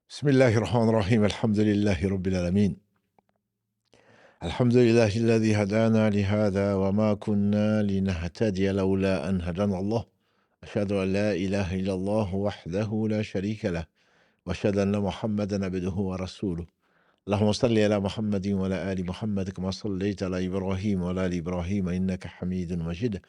بسم الله الرحمن الرحيم الحمد لله رب العالمين الحمد لله الذي هدانا لهذا وما كنا لنهتدي لولا أن هدانا الله أشهد أن لا إله إلا الله وحده لا شريك له وأشهد أن محمدا عبده ورسوله اللهم صل على محمد وعلى آل محمد كما صليت على إبراهيم وعلى آل إبراهيم إنك حميد مجيد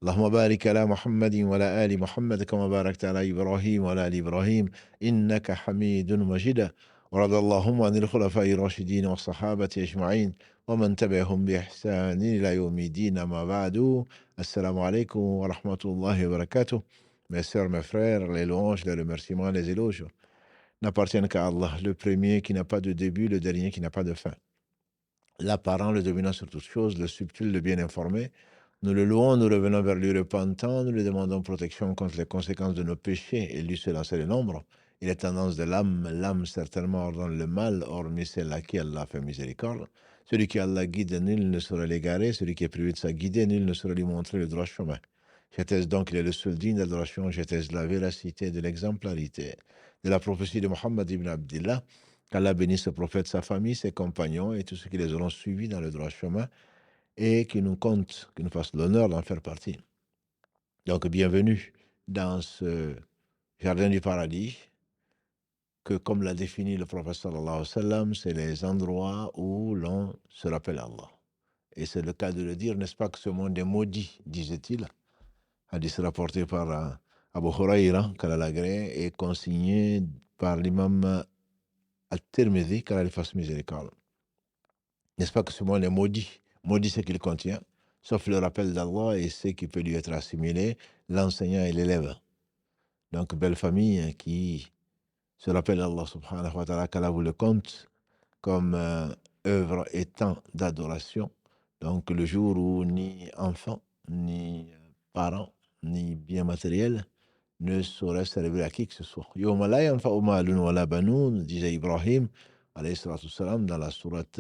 اللهم بارك على محمد وعلى آل محمد كما باركت على إبراهيم وعلى آل إبراهيم إنك حميد مجيد ورضى اللهم عن الخلفاء الراشدين والصحابة أجمعين ومن تبعهم بإحسان إلى يوم الدين أما بعد السلام عليكم ورحمة الله وبركاته. Mes sœurs, mes frères, les louanges, les remerciements, les éloges n'appartiennent qu'à Allah, le premier qui n'a pas de début, le dernier qui n'a pas de fin. L'apparent, le dominant sur toutes choses, le subtil, le bien informé. Nous le louons, nous revenons vers lui repentant, nous lui demandons protection contre les conséquences de nos péchés, et lui seul en sait le nombre. Il est tendance de l'âme certainement ordonne le mal, hormis celle à qui Allah fait miséricorde. Celui qui Allah guide, nul ne saurait l'égarer, celui qui est privé de sa guidée, nul ne saurait lui montrer le droit chemin. J'atteste donc qu'il est le seul digne d'adoration, j'atteste la véracité de l'exemplarité de la prophétie de Mohammed ibn Abdillah, qu'Allah bénisse ce prophète, sa famille, ses compagnons et tous ceux qui les auront suivis dans le droit chemin et qui nous compte, qui nous fasse l'honneur d'en faire partie. Donc, bienvenue dans ce jardin du paradis que, comme l'a défini le prophète sallallahu alayhi wa sallam, c'est les endroits où l'on se rappelle Allah. Et c'est le cas de le dire, n'est-ce pas, que ce monde est maudit, disait-il. Hadith rapporté par Abu Huraira, qu'Allah l'agrée, et consigné par l'imam At-Tirmidhi, qu'Allah lui fasse miséricorde. N'est-ce pas que ce monde est maudit? Maudit ce qu'il contient, sauf le rappel d'Allah et ce qui peut lui être assimilé, l'enseignant et l'élève. Donc, belle famille qui se rappelle Allah subhanahu wa ta'ala, qu'Allah vous le compte comme œuvre et temps d'adoration. Donc, le jour où ni enfant, ni parents, ni bien matériel ne saurait servir à qui que ce soit. Yawma la yanfa'u malun wala banoun, disait Ibrahim, alayhi salatu wassalam, dans la sourate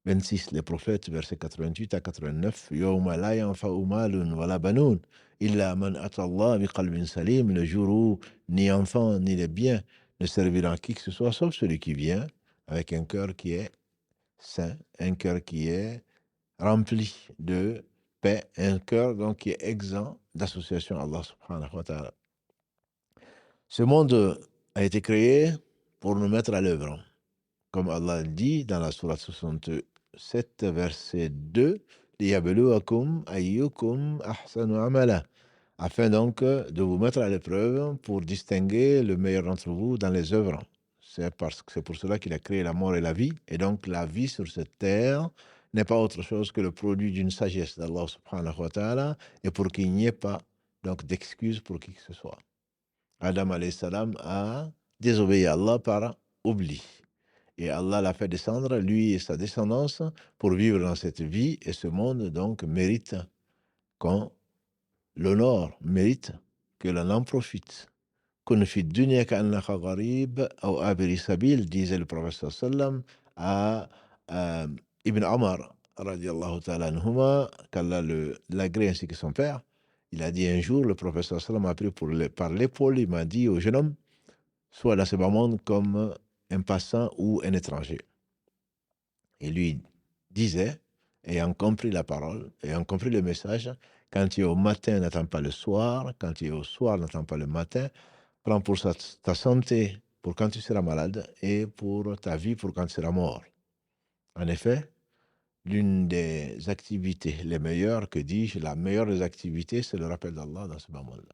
26, les prophètes, versets 88 à 89. Yawma la yanfa'u malun wala banoun, illa man ata Allah bi qalbin salim, le jour où ni enfant ni les biens ne serviront à qui que ce soit, sauf celui qui vient avec un cœur qui est saint, un cœur qui est rempli de paix, un cœur donc qui est exempt d'association à Allah subhanahu wa ta'ala. Ce monde a été créé pour nous mettre à l'œuvre. Comme Allah dit dans la sourate 67, verset 2, liyabluwakum ayyukum ahsanu amala, afin donc de vous mettre à l'épreuve pour distinguer le meilleur d'entre vous dans les œuvres. C'est pour cela qu'il a créé la mort et la vie. Et donc la vie sur cette terre n'est pas autre chose que le produit d'une sagesse d'Allah subhanahu wa ta'ala, et pour qu'il n'y ait pas donc d'excuses pour qui que ce soit. Adam alayhi salam a désobéi à Allah par oubli. Et Allah l'a fait descendre, lui et sa descendance, pour vivre dans cette vie. Et ce monde, donc, mérite qu'on l'honore, mérite que l'on en profite. Kun fi dunya ka'annaka gharib aw abiri sabil, disait le prophète sallam à Ibn Omar, radiallahu ta'ala anhuma, qu'Allah l'agrée ainsi que son père. Il a dit un jour, le prophète sallam a pris par l'épaule, il m'a dit au jeune homme, sois dans ce bas monde comme un passant ou un étranger. Et lui disait, ayant compris la parole, ayant compris le message, quand tu es au matin, n'attends pas le soir, quand tu es au soir, n'attends pas le matin, prends pour ta santé pour quand tu seras malade et pour ta vie pour quand tu seras mort. En effet, l'une des activités les meilleures, que dis-je, la meilleure des activités, c'est le rappel d'Allah dans ce bas monde-là.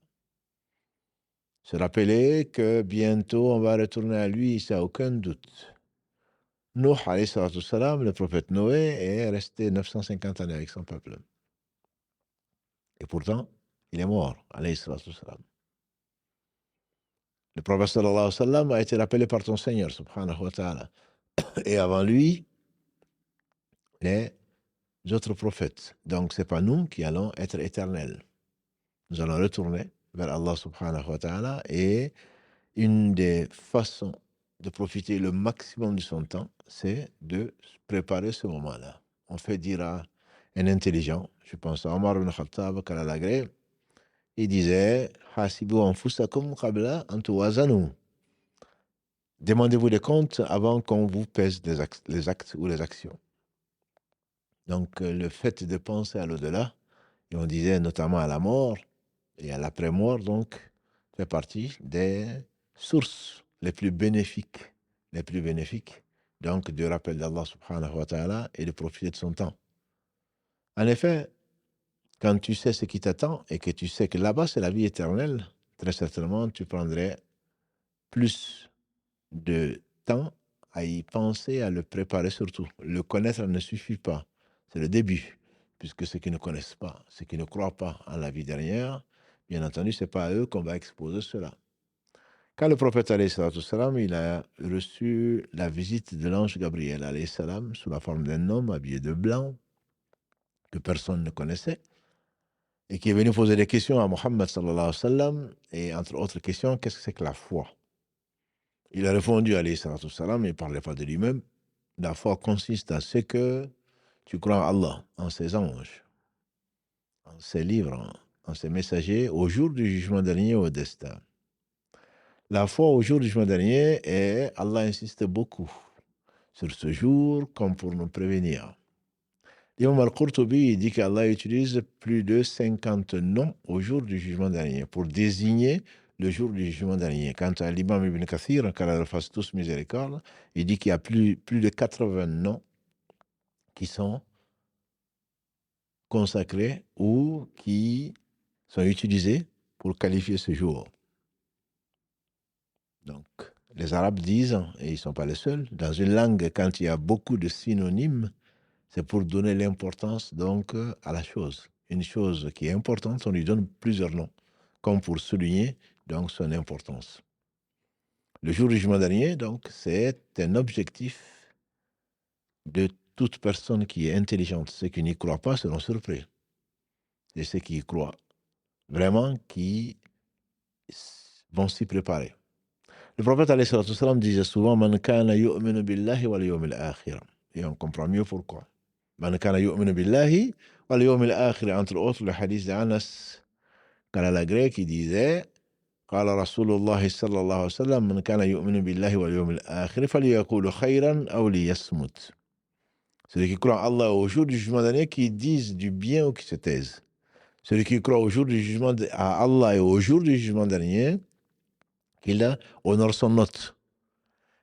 Se rappeler que bientôt on va retourner à lui, ça n'a aucun doute. Nuh, alayhi salatu wassalam, le prophète Noé, est resté 950 années avec son peuple. Et pourtant, il est mort, alayhi salatu wassalam. Le prophète sallallahu alayhi wa sallam a été rappelé par ton Seigneur, subhanahu wa ta'ala. Et avant lui, les autres prophètes. Donc, ce n'est pas nous qui allons être éternels. Nous allons retourner vers Allah subhanahu wa ta'ala, et une des façons de profiter le maximum de son temps, c'est de préparer ce moment-là. On fait dire à un intelligent, je pense à Omar ibn Khattab, qu'Allah l'agrée, il disait « Hasibu anfusakum qabla an tuwazanu » Demandez-vous des comptes avant qu'on vous pèse les actes ou les actions. Donc, le fait de penser à l'au-delà, et on disait notamment à la mort et à l'après-mort, donc, fait partie des sources les plus bénéfiques, donc, du rappel d'Allah subhanahu wa ta'ala et de profiter de son temps. En effet, quand tu sais ce qui t'attend et que tu sais que là-bas, c'est la vie éternelle, très certainement, tu prendrais plus de temps à y penser, à le préparer surtout. Le connaître ne suffit pas. C'est le début, puisque ceux qui ne connaissent pas, ceux qui ne croient pas en la vie dernière, bien entendu, ce n'est pas à eux qu'on va exposer cela. Quand le prophète alayhi salatu wassalam, il a reçu la visite de l'ange Gabriel alayhi salam sous la forme d'un homme habillé de blanc que personne ne connaissait et qui est venu poser des questions à Mohammed sallallahu alayhi wa sallam, et entre autres questions, qu'est-ce que c'est que la foi? Il a répondu alayhi salatu wassalam, il ne parlait pas de lui-même. La foi consiste à ce que tu crois en Allah, en ses anges, en ses livres, en ses messagers, au jour du jugement dernier, au destin. La foi au jour du jugement dernier, et Allah insiste beaucoup sur ce jour comme pour nous prévenir. L'imam al-Qurtubi dit qu'Allah utilise plus de 50 noms au jour du jugement dernier pour désigner le jour du jugement dernier. Quant à l'imam Ibn Kathir, qu'Allah le fasse tous miséricorde, il dit qu'il y a plus de 80 noms qui sont consacrés ou qui sont utilisés pour qualifier ce jour. Donc, les Arabes disent, et ils ne sont pas les seuls, dans une langue, quand il y a beaucoup de synonymes, c'est pour donner l'importance donc à la chose. Une chose qui est importante, on lui donne plusieurs noms, comme pour souligner donc son importance. Le jour du jugement dernier, donc, c'est un objectif de toute personne qui est intelligente. Ceux qui n'y croient pas seront surpris. Et ceux qui y croient vraiment, qui vont s'y préparer. Le prophète alayhi salatu wassalam disait souvent Man kana yu'minu billahi wal yawmil akhir. Et on comprend mieux pourquoi. Man kana yu'minu billahi wal yawmil akhir. Entre autres, le hadith d'Anas Kalalagré qui disait قال رسول الله صلى الله عليه وسلم من كان يؤمن بالله واليوم الآخر فليقول خيرا أو ليصمت. Celui qui croit en Allah au jour du jugement dernier, qui disent du bien ou qui se taisent. Celui qui croit au jour du jugement à Allah et au jour du jugement dernier, qu'il honore son hôte,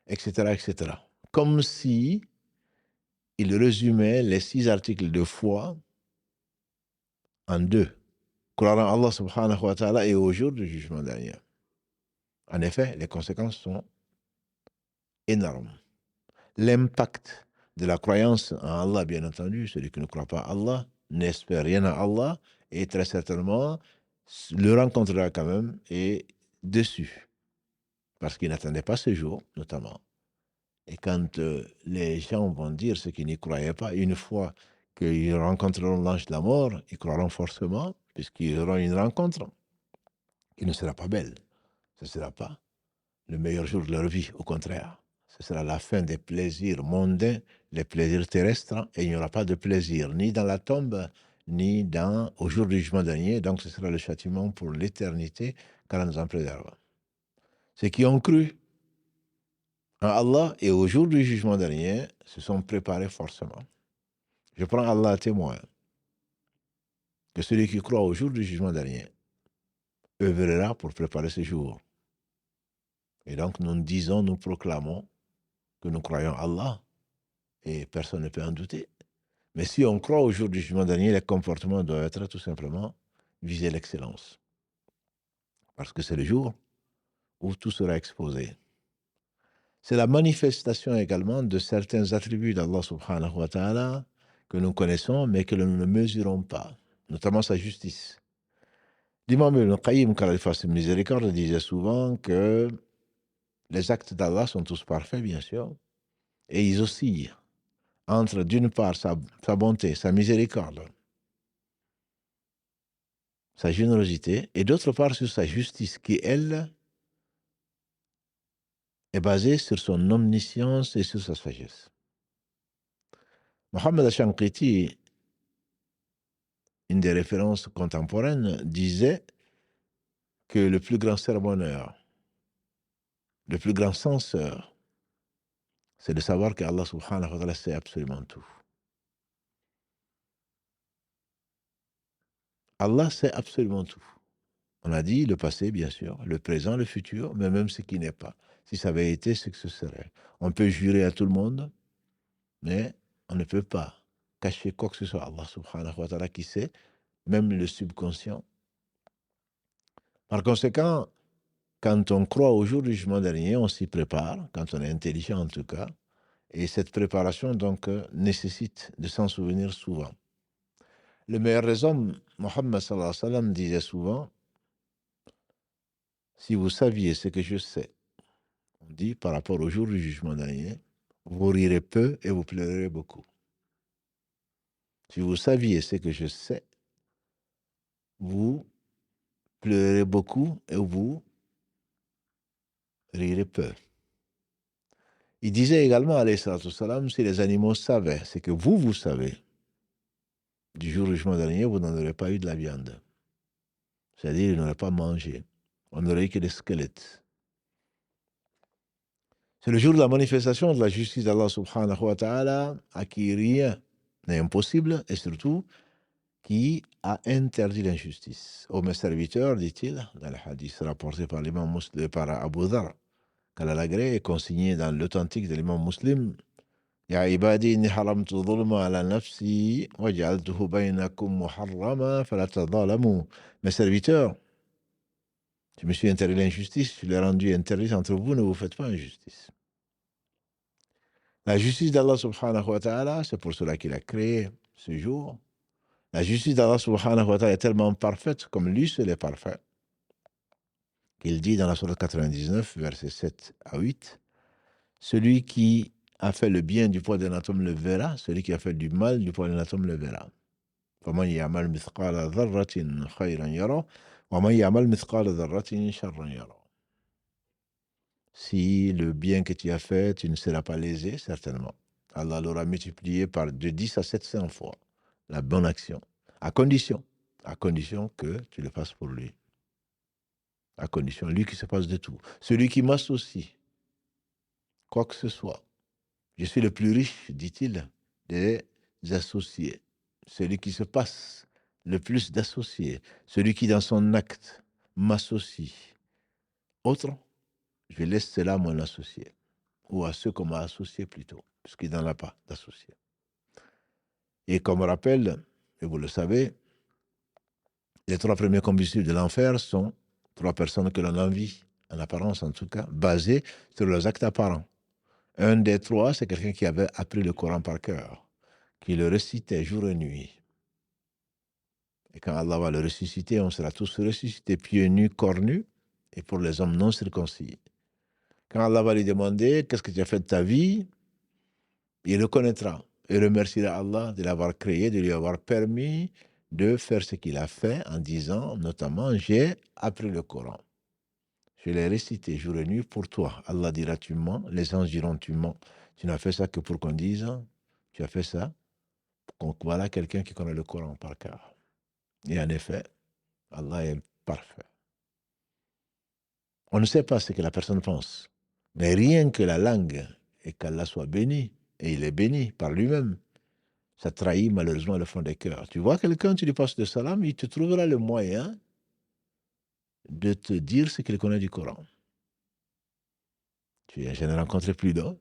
etc., etc. Comme si il résumait les 6 articles de foi en 2. Croire en Allah subhanahu wa ta'ala et au jour du jugement dernier. En effet, les conséquences sont énormes. L'impact de la croyance en Allah, bien entendu, celui qui ne croit pas en Allah, n'espère rien en Allah, et très certainement le rencontrera quand même et déçu. Parce qu'il n'attendait pas ce jour, notamment. Et quand les gens vont dire, ceux qui n'y croyaient pas, une fois qu'ils rencontreront l'ange de la mort, ils croiront forcément, puisqu'ils auront une rencontre qui ne sera pas belle. Ce ne sera pas le meilleur jour de leur vie, au contraire. Ce sera la fin des plaisirs mondains, les plaisirs terrestres, et il n'y aura pas de plaisir, ni dans la tombe, ni au jour du jugement dernier. Donc ce sera le châtiment pour l'éternité, car nous en préserve. Ceux qui ont cru en Allah et au jour du jugement dernier se sont préparés forcément. Je prends Allah à témoin que celui qui croit au jour du jugement dernier œuvrera pour préparer ce jour. Et donc nous proclamons que nous croyons en Allah et personne ne peut en douter. Mais si on croit au jour du jugement dernier, les comportements doivent être tout simplement viser l'excellence. Parce que c'est le jour où tout sera exposé. C'est la manifestation également de certains attributs d'Allah subhanahu wa ta'ala que nous connaissons, mais que nous ne mesurons pas, notamment sa justice. L'imam Ibn Qayyim, qu'Allah fasse miséricorde, disait souvent que les actes d'Allah sont tous parfaits, bien sûr, et ils oscillent entre, d'une part, sa bonté, sa miséricorde, sa générosité, et d'autre part, sur sa justice, qui, elle, est basée sur son omniscience et sur sa sagesse. Mohammed Ash-Shanqiti, une des références contemporaines, disait que le plus grand sermonneur Le plus grand sens, c'est de savoir qu'Allah subhanahu wa ta'ala sait absolument tout. Allah sait absolument tout. On a dit le passé, bien sûr, le présent, le futur, mais même ce qui n'est pas. Si ça avait été, ce que ce serait. On peut jurer à tout le monde, mais on ne peut pas cacher quoi que ce soit à Allah subhanahu wa ta'ala qui sait, même le subconscient. Par conséquent, quand on croit au jour du jugement dernier, on s'y prépare, quand on est intelligent en tout cas, et cette préparation donc nécessite de s'en souvenir souvent. Le meilleur des hommes, Mohammed sallallahu alayhi wa sallam, disait souvent, si vous saviez ce que je sais, on dit par rapport au jour du jugement dernier, vous rirez peu et vous pleurerez beaucoup. Si vous saviez ce que je sais, vous pleurerez beaucoup et vous rirez peu. Il disait également, alayhi salatu wassalam, si les animaux savaient ce que vous savez, du jour du jugement dernier, vous n'en aurez pas eu de la viande. C'est-à-dire, ils n'auraient pas mangé. On n'aurait eu que des squelettes. C'est le jour de la manifestation de la justice d'Allah subhanahu wa ta'ala, à qui rien n'est impossible, et surtout, qui a interdit l'injustice. Ô mes serviteurs, dit-il, dans le hadith rapporté par l'imam Muslim, par Abu Dhar, qu'Allah l'agrée est consigné dans l'authentique de l'imam Muslim, Ya ibadi inni haramtu dhulma ala nafsi wa ja'altuhu baynakum muharrama fala tadhalamu. Mes serviteurs, je me suis interdit l'injustice, je l'ai rendu interdit entre vous, ne vous faites pas injustice. La justice d'Allah subhanahu wa ta'ala, c'est pour cela qu'il a créé ce jour. La justice d'Allah subhanahu wa ta'ala est tellement parfaite, comme lui seul est parfait, qu'il dit dans la sourate 99, versets 7 à 8, celui qui a fait le bien du poids d'un atome le verra, celui qui a fait du mal du poids d'un atome le verra. فَمَنْ يَعْمَلْ مِثْقَالَ ذَرَّةٍ خَيْرًا يَرَهُ وَمَنْ يَعْمَلْ مِثْقَالَ ذَرَّةٍ شَرًّا يَرَهُ. Si le bien que tu as fait, tu ne seras pas lésé, certainement. Allah l'aura multiplié par de 10 à 700 fois la bonne action, à condition que tu le fasses pour lui. À condition, lui qui se passe de tout. Celui qui m'associe, quoi que ce soit. Je suis le plus riche, dit-il, des associés. Celui qui se passe le plus d'associés. Celui qui, dans son acte, m'associe. Autre, je laisse cela à mon associé. Ou à ceux qu'on m'a associé plutôt, puisqu'il n'en a pas d'associé. Et comme rappel, et vous le savez, les 3 premiers combustibles de l'enfer sont 3 personnes que l'on envie, en apparence en tout cas, basées sur leurs actes apparents. Un des 3, c'est quelqu'un qui avait appris le Coran par cœur, qui le récitait jour et nuit. Et quand Allah va le ressusciter, on sera tous ressuscités, pieds nus, corps nus, et pour les hommes non circoncis. Quand Allah va lui demander, qu'est-ce que tu as fait de ta vie, il reconnaîtra et remerciera Allah de l'avoir créé, de lui avoir permis de faire ce qu'il a fait en disant, notamment, j'ai appris le Coran. Je l'ai récité jour et nuit pour toi. Allah dira, tu mens. Les anges diront, tu mens. Tu n'as fait ça que pour qu'on dise, tu as fait ça. Donc voilà quelqu'un qui connaît le Coran par cœur. Et en effet, Allah est parfait. On ne sait pas ce que la personne pense. Mais rien que la langue, et qu'Allah soit béni, et il est béni par lui-même, ça trahit malheureusement le fond des cœurs. Tu vois quelqu'un, tu lui passes de salam, il te trouvera le moyen de te dire ce qu'il connaît du Coran. Je n'ai rencontré plus d'un.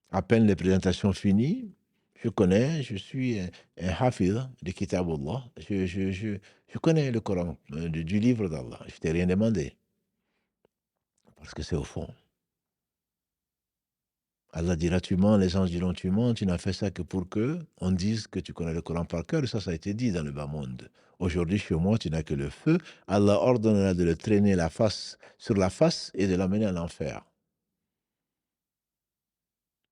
À peine les présentations finies, je connais, je suis un hafiz de Kitabullah. Je connais le Coran, du livre d'Allah. Je ne t'ai rien demandé. Parce que c'est au fond. Allah dira tu mens, les anges diront tu mens, tu n'as fait ça que pour que on dise que tu connais le Coran par cœur. Et ça a été dit dans le bas monde. Aujourd'hui, chez moi, tu n'as que le feu. Allah ordonnera de le traîner sur la face et de l'amener en enfer.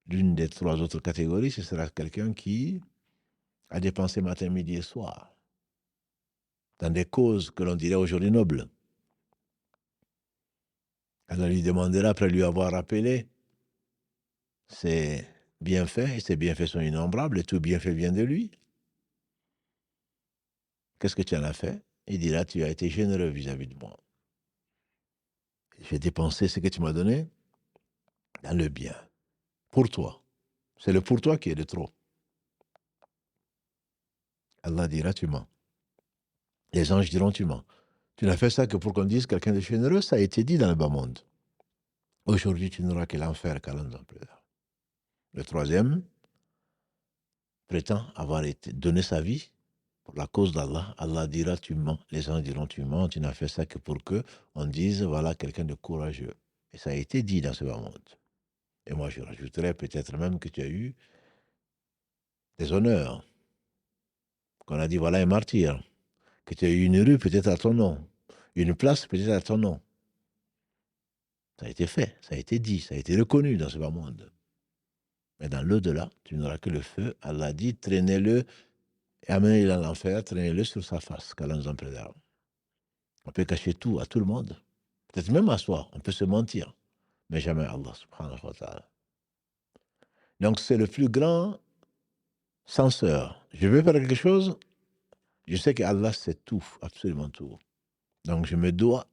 L'une des 3 autres catégories, ce sera quelqu'un qui a dépensé matin, midi et soir dans des causes que l'on dirait aujourd'hui nobles. Allah lui demandera, après lui avoir rappelé ses bienfaits, et ses bienfaits sont innombrables, et tout bienfait vient de lui. Qu'est-ce que tu en as fait? Il dira, tu as été généreux vis-à-vis de moi. J'ai dépensé ce que tu m'as donné, dans le bien, pour toi. C'est le pour toi qui est de trop. Allah dira tu mens. Les anges diront tu mens. Tu n'as fait ça que pour qu'on dise quelqu'un de généreux, ça a été dit dans le bas monde. Aujourd'hui, tu n'auras que l'enfer, qu'Allah nous en préserve. Le troisième prétend avoir donné sa vie pour la cause d'Allah. Allah dira tu mens. Les gens diront tu mens. Tu n'as fait ça que pour que on dise voilà quelqu'un de courageux. Et ça a été dit dans ce bas monde. Et moi, je rajouterais peut-être même que tu as eu des honneurs. Qu'on a dit voilà un martyr. Que tu as eu une rue peut-être à ton nom. Une place peut-être à ton nom. Ça a été fait, ça a été dit, ça a été reconnu dans ce bas monde. Mais dans l'au-delà, tu n'auras que le feu. Allah dit, traînez-le et amenez-le dans l'enfer, traînez-le sur sa face, qu'Allah nous en préserve. On peut cacher tout à tout le monde. Peut-être même à soi, on peut se mentir. Mais jamais à Allah, subhanahu wa ta'ala. Donc c'est le plus grand censeur. Je veux faire quelque chose, je sais que Allah sait tout, absolument tout. Donc je me dois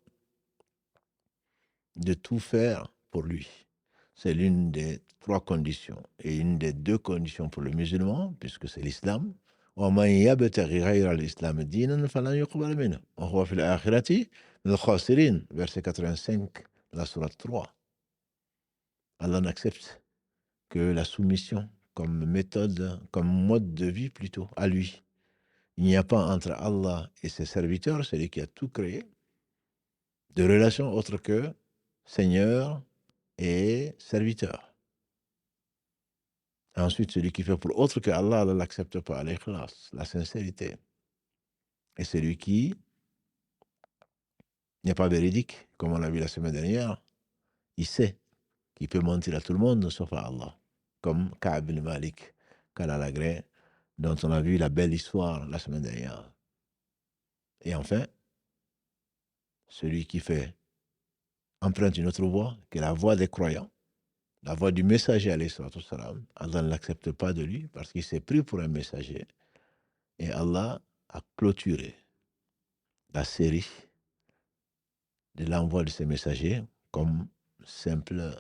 de tout faire pour lui. C'est l'une des trois conditions et une des deux conditions pour le musulman, puisque c'est l'islam. وَمَنْ يَبْتَغِ غَيْرَ الْإِسْلَامِ دِينًا فَلَنْ يُقْبَلَ مِنْهُ وَهُوَ فِي الْآخِرَةِ مِنَ الْخَاسِرِينَ. Verset 85 de la sourate 3. Allah n'accepte que la soumission comme méthode, comme mode de vie plutôt, à lui. Il n'y a pas entre Allah et ses serviteurs, celui qui a tout créé, de relation autre que Seigneur et serviteur. Ensuite, celui qui fait pour autre que Allah, Allah ne l'accepte pas, l'ikhlas, la sincérité. Et celui qui n'est pas véridique, comme on l'a vu la semaine dernière, il sait qu'il peut mentir à tout le monde, sauf à Allah. Comme Ka'b bin Malik, Kala Lagré, dont on a vu la belle histoire la semaine dernière. Et enfin, celui qui emprunte une autre voie, qui est la voie des croyants, la voie du messager, alayhi salatu wassalam, Allah ne l'accepte pas de lui parce qu'il s'est pris pour un messager. Et Allah a clôturé la série de l'envoi de ces messagers comme simple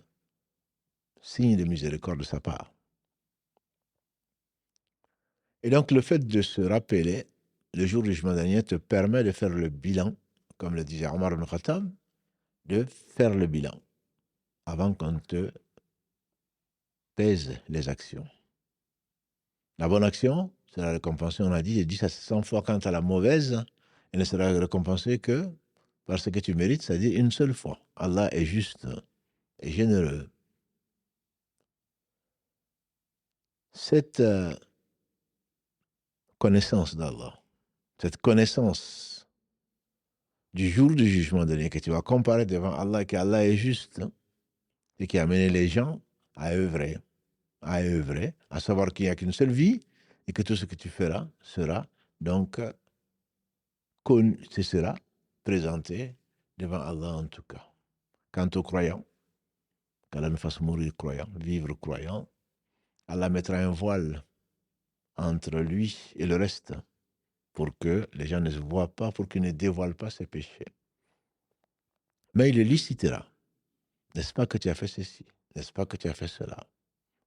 signe de miséricorde de sa part. Et donc le fait de se rappeler le jour du jugement dernier te permet de faire le bilan, comme le disait Omar ibn Khattab, de faire le bilan avant qu'on te pèse les actions. La bonne action sera récompensée, on a dit, j'ai dit ça 100 fois. Quant à la mauvaise, elle ne sera récompensée que parce que tu mérites, c'est-à-dire une seule fois. Allah est juste et généreux. Cette connaissance d'Allah, cette connaissance du jour du jugement dernier, que tu vas comparer devant Allah, que Allah est juste, et qui a amené les gens à œuvrer, à savoir qu'il n'y a qu'une seule vie, et que tout ce que tu feras sera donc ce sera présenté devant Allah en tout cas. Quant aux croyants, qu'Allah nous fasse mourir croyant, vivre croyant, Allah mettra un voile entre lui et le reste, pour que les gens ne se voient pas, pour qu'ils ne dévoilent pas ses péchés. Mais il le licitera. N'est-ce pas que tu as fait ceci? N'est-ce pas que tu as fait cela?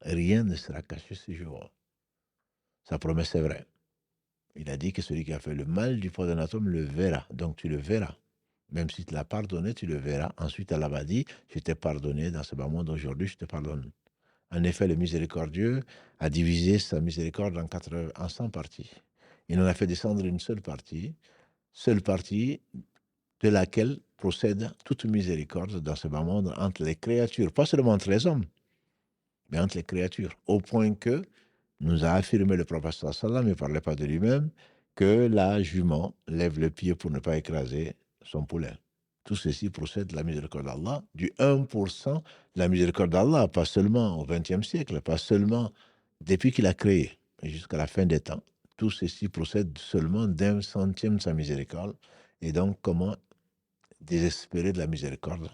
Rien ne sera caché ce jour. Sa promesse est vraie. Il a dit que celui qui a fait le mal du poids d'un atome le verra. Donc tu le verras. Même si tu l'as pardonné, tu le verras. Ensuite, Allah m'a dit, je t'ai pardonné dans ce bas monde aujourd'hui, je te pardonne. En effet, le miséricordieux a divisé sa miséricorde en 100 parties. Il en a fait descendre une seule partie de laquelle procède toute miséricorde dans ce bas monde entre les créatures, pas seulement entre les hommes, mais entre les créatures, au point que nous a affirmé le prophète sallallahu, il ne parlait pas de lui-même, que la jument lève le pied pour ne pas écraser son poulet. Tout ceci procède de la miséricorde d'Allah, du 1% de la miséricorde d'Allah, pas seulement au XXe siècle, pas seulement depuis qu'il a créé, mais jusqu'à la fin des temps. Tout ceci procède seulement d'un centième de sa miséricorde. Et donc, comment désespérer de la miséricorde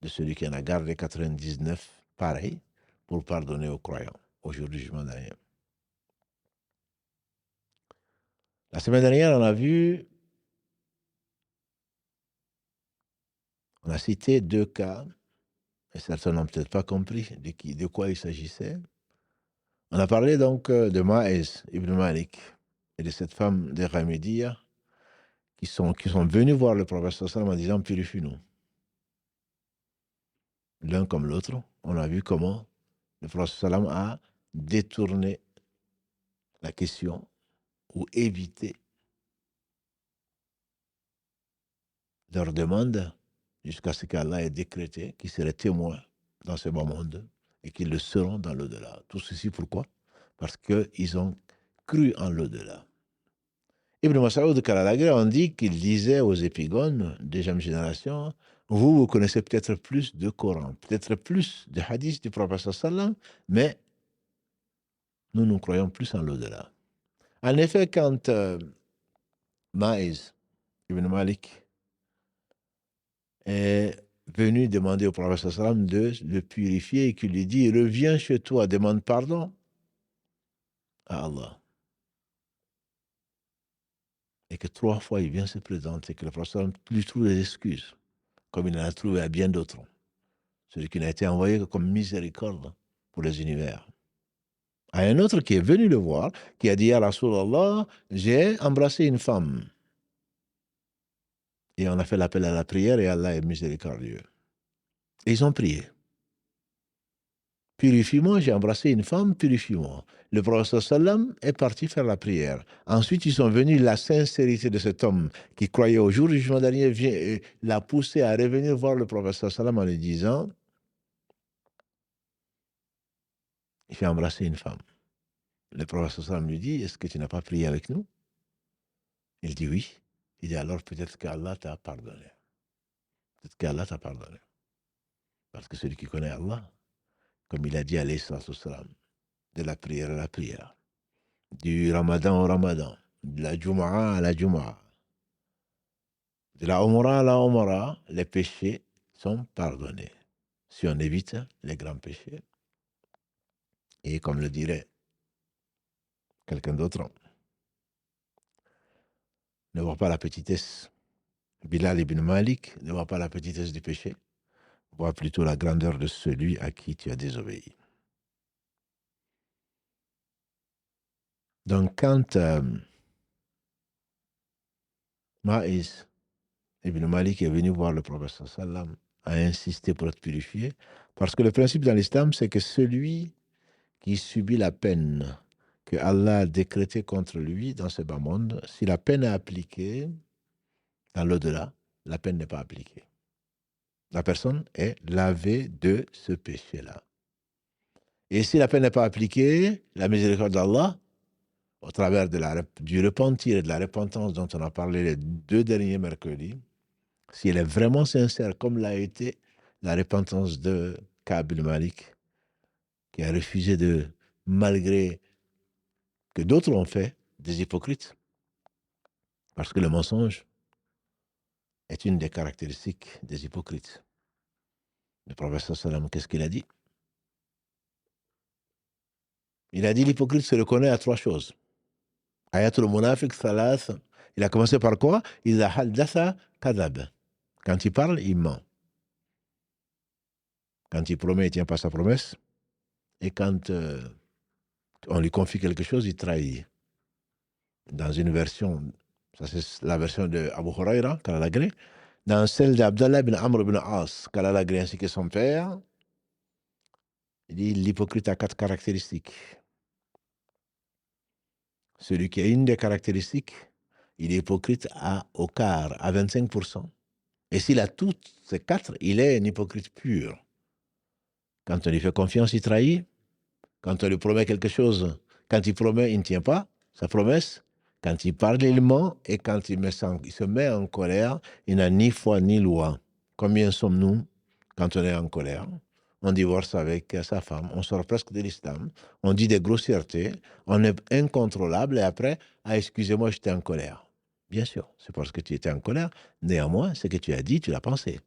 de celui qui en a gardé 99 pareil pour pardonner aux croyants au jour du jugement dernier. La semaine dernière, on a cité deux cas et certains n'ont peut-être pas compris de quoi il s'agissait. On a parlé donc de Maïs ibn Malik et de cette femme des Ramidiya qui sont venus voir le prophète sallam en disant purifie-nous. L'un comme l'autre, on a vu comment le prophète sallam a détourné la question ou évité leur demande jusqu'à ce qu'Allah ait décrété qu'ils seraient témoins dans ce bas monde et qu'ils le seront dans l'au-delà. Tout ceci pourquoi? Parce qu'ils ont cru en l'au-delà. Ibn Mas'ud Karalagre, on dit qu'il disait aux épigones des jeunes générations, vous connaissez peut-être plus de Coran, peut-être plus de hadiths du prophète sallam, mais nous croyons plus en l'au-delà. En effet, quand Maïs ibn Malik est venu demander au prophète sallam de le purifier et qu'il lui dit, reviens chez toi, demande pardon à Allah. Et que 3 fois il vient se présenter, que le prophète sallam lui trouve des excuses, comme il en a trouvé à bien d'autres. Celui qui n'a été envoyé que comme miséricorde pour les univers. À un autre qui est venu le voir, qui a dit à Rasulallah, j'ai embrassé une femme. Et on a fait l'appel à la prière et Allah est miséricordieux. Et ils ont prié. Purifie-moi, j'ai embrassé une femme, purifie-moi. Le prophète sallam est parti faire la prière. Ensuite, ils sont venus, la sincérité de cet homme qui croyait au jour du jugement dernier l'a poussé à revenir voir le prophète sallam en lui disant, j'ai embrassé une femme. Le prophète sallam lui dit, est-ce que tu n'as pas prié avec nous? Il dit oui. Il dit alors peut-être qu'Allah t'a pardonné. Peut-être qu'Allah t'a pardonné. Parce que celui qui connaît Allah, comme il a dit alayhi salatu wassalam, de la prière à la prière, du ramadan au ramadan, de la Jumu'ah à la Jumu'ah, de la Umrah à la Umrah, les péchés sont pardonnés. Si on évite les grands péchés. Et comme le dirait quelqu'un d'autre, ne vois pas la petitesse. Bilal ibn Malik ne voit pas la petitesse du péché, vois plutôt la grandeur de celui à qui tu as désobéi. Donc quand Maïs ibn Malik est venu voir le prophète sallam, a insisté pour être purifié, parce que le principe dans l'islam, c'est que celui qui subit la peine que Allah a décrétée contre lui dans ce bas monde, si la peine est appliquée dans l'au-delà, la peine n'est pas appliquée. La personne est lavée de ce péché-là. Et si la peine n'est pas appliquée, la miséricorde d'Allah, au travers du repentir et de la repentance dont on a parlé les 2 derniers mercredis, si elle est vraiment sincère, comme l'a été la repentance de Ka'b al-Malik, qui a refusé malgré que d'autres l'ont fait, des hypocrites, parce que le mensonge est une des caractéristiques des hypocrites. Le prophète sallam, qu'est-ce qu'il a dit? Il a dit l'hypocrite se reconnaît à 3 choses. Ayatul munafiq thalath. Il a commencé par quoi? Il a haddatha kadhab. Quand il parle, il ment. Quand il promet, il ne tient pas sa promesse. Et quand on lui confie quelque chose, il trahit. Dans une version, ça c'est la version de Abu Huraira, Kalalagré. Dans celle d'Abdallah ibn Amr ibn As, Kalalagré ainsi que son père, il dit l'hypocrite a 4 caractéristiques. Celui qui a une des caractéristiques, il est hypocrite au quart, à 25%. Et s'il a toutes ces 4, il est un hypocrite pur. Quand on lui fait confiance, il trahit. Quand on lui promet quelque chose, quand il promet, il ne tient pas sa promesse. Quand il parle, il ment. Et quand il se met en colère, il n'a ni foi ni loi. Combien sommes-nous quand on est en colère? On divorce avec sa femme, on sort presque de l'islam, on dit des grossièretés, on est incontrôlable et après, excusez-moi, j'étais en colère. Bien sûr, c'est parce que tu étais en colère. Néanmoins, ce que tu as dit, tu l'as pensé.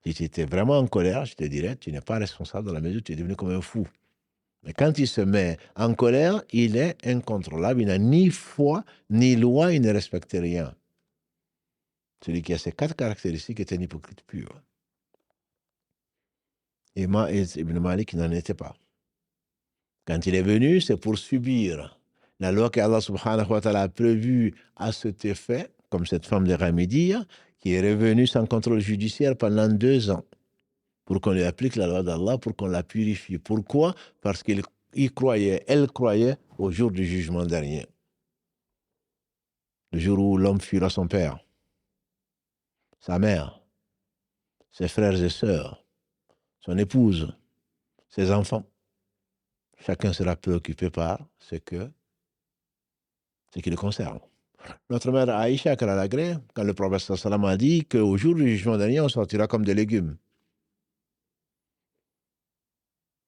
Si tu étais vraiment en colère, je te dirais, tu n'es pas responsable dans la mesure où tu es devenu comme un fou. Mais quand il se met en colère, il est incontrôlable, il n'a ni foi, ni loi, il ne respecte rien. Celui qui a ces 4 caractéristiques est un hypocrite pur. Et Ma'iz ibn Malik n'en était pas. Quand il est venu, c'est pour subir la loi qu'Allah subhanahu wa ta'ala a prévue à cet effet, comme cette femme de Ramidia, qui est revenue sans contrôle judiciaire pendant 2 ans, pour qu'on lui applique la loi d'Allah, pour qu'on la purifie. Pourquoi? Parce qu'il croyait, elle croyait au jour du jugement dernier. Le jour où l'homme fuira son père, sa mère, ses frères et sœurs, son épouse, ses enfants. Chacun sera préoccupé par ce qui le concerne. Notre mère Aïcha, quand le prophète sallam a dit qu'au jour du jugement dernier, on sortira comme des légumes.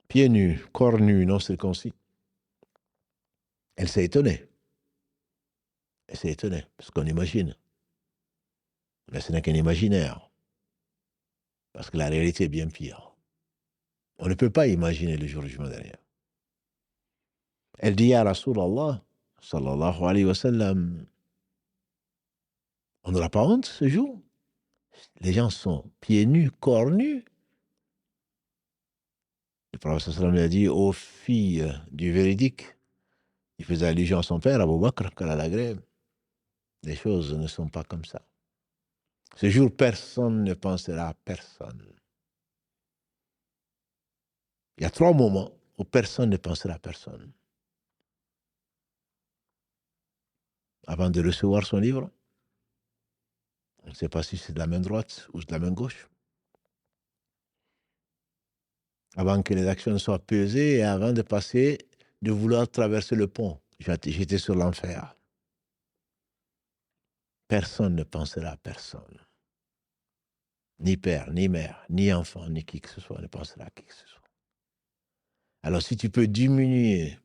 Pieds nus, corps nus, non circoncis. Elle s'est étonnée. Elle s'est étonnée, parce qu'on imagine. Mais ce n'est qu'un imaginaire. Parce que la réalité est bien pire. On ne peut pas imaginer le jour du jugement dernier. Elle dit à Rasulallah, sallallahu alayhi wa sallam, on n'aura pas honte ce jour? Les gens sont pieds nus, corps nus. Le prophète sallam lui a dit aux filles du véridique, il faisait allusion à son père, Abu Bakr, quand à la grève. Les choses ne sont pas comme ça. Ce jour, personne ne pensera à personne. Il y a 3 moments où personne ne pensera à personne. Avant de recevoir son livre, on ne sait pas si c'est de la main droite ou de la main gauche. Avant que les actions soient pesées et avant de passer, de vouloir traverser le pont. J'étais sur l'enfer. Personne ne pensera à personne. Ni père, ni mère, ni enfant, ni qui que ce soit ne pensera à qui que ce soit. Alors si tu peux diminuer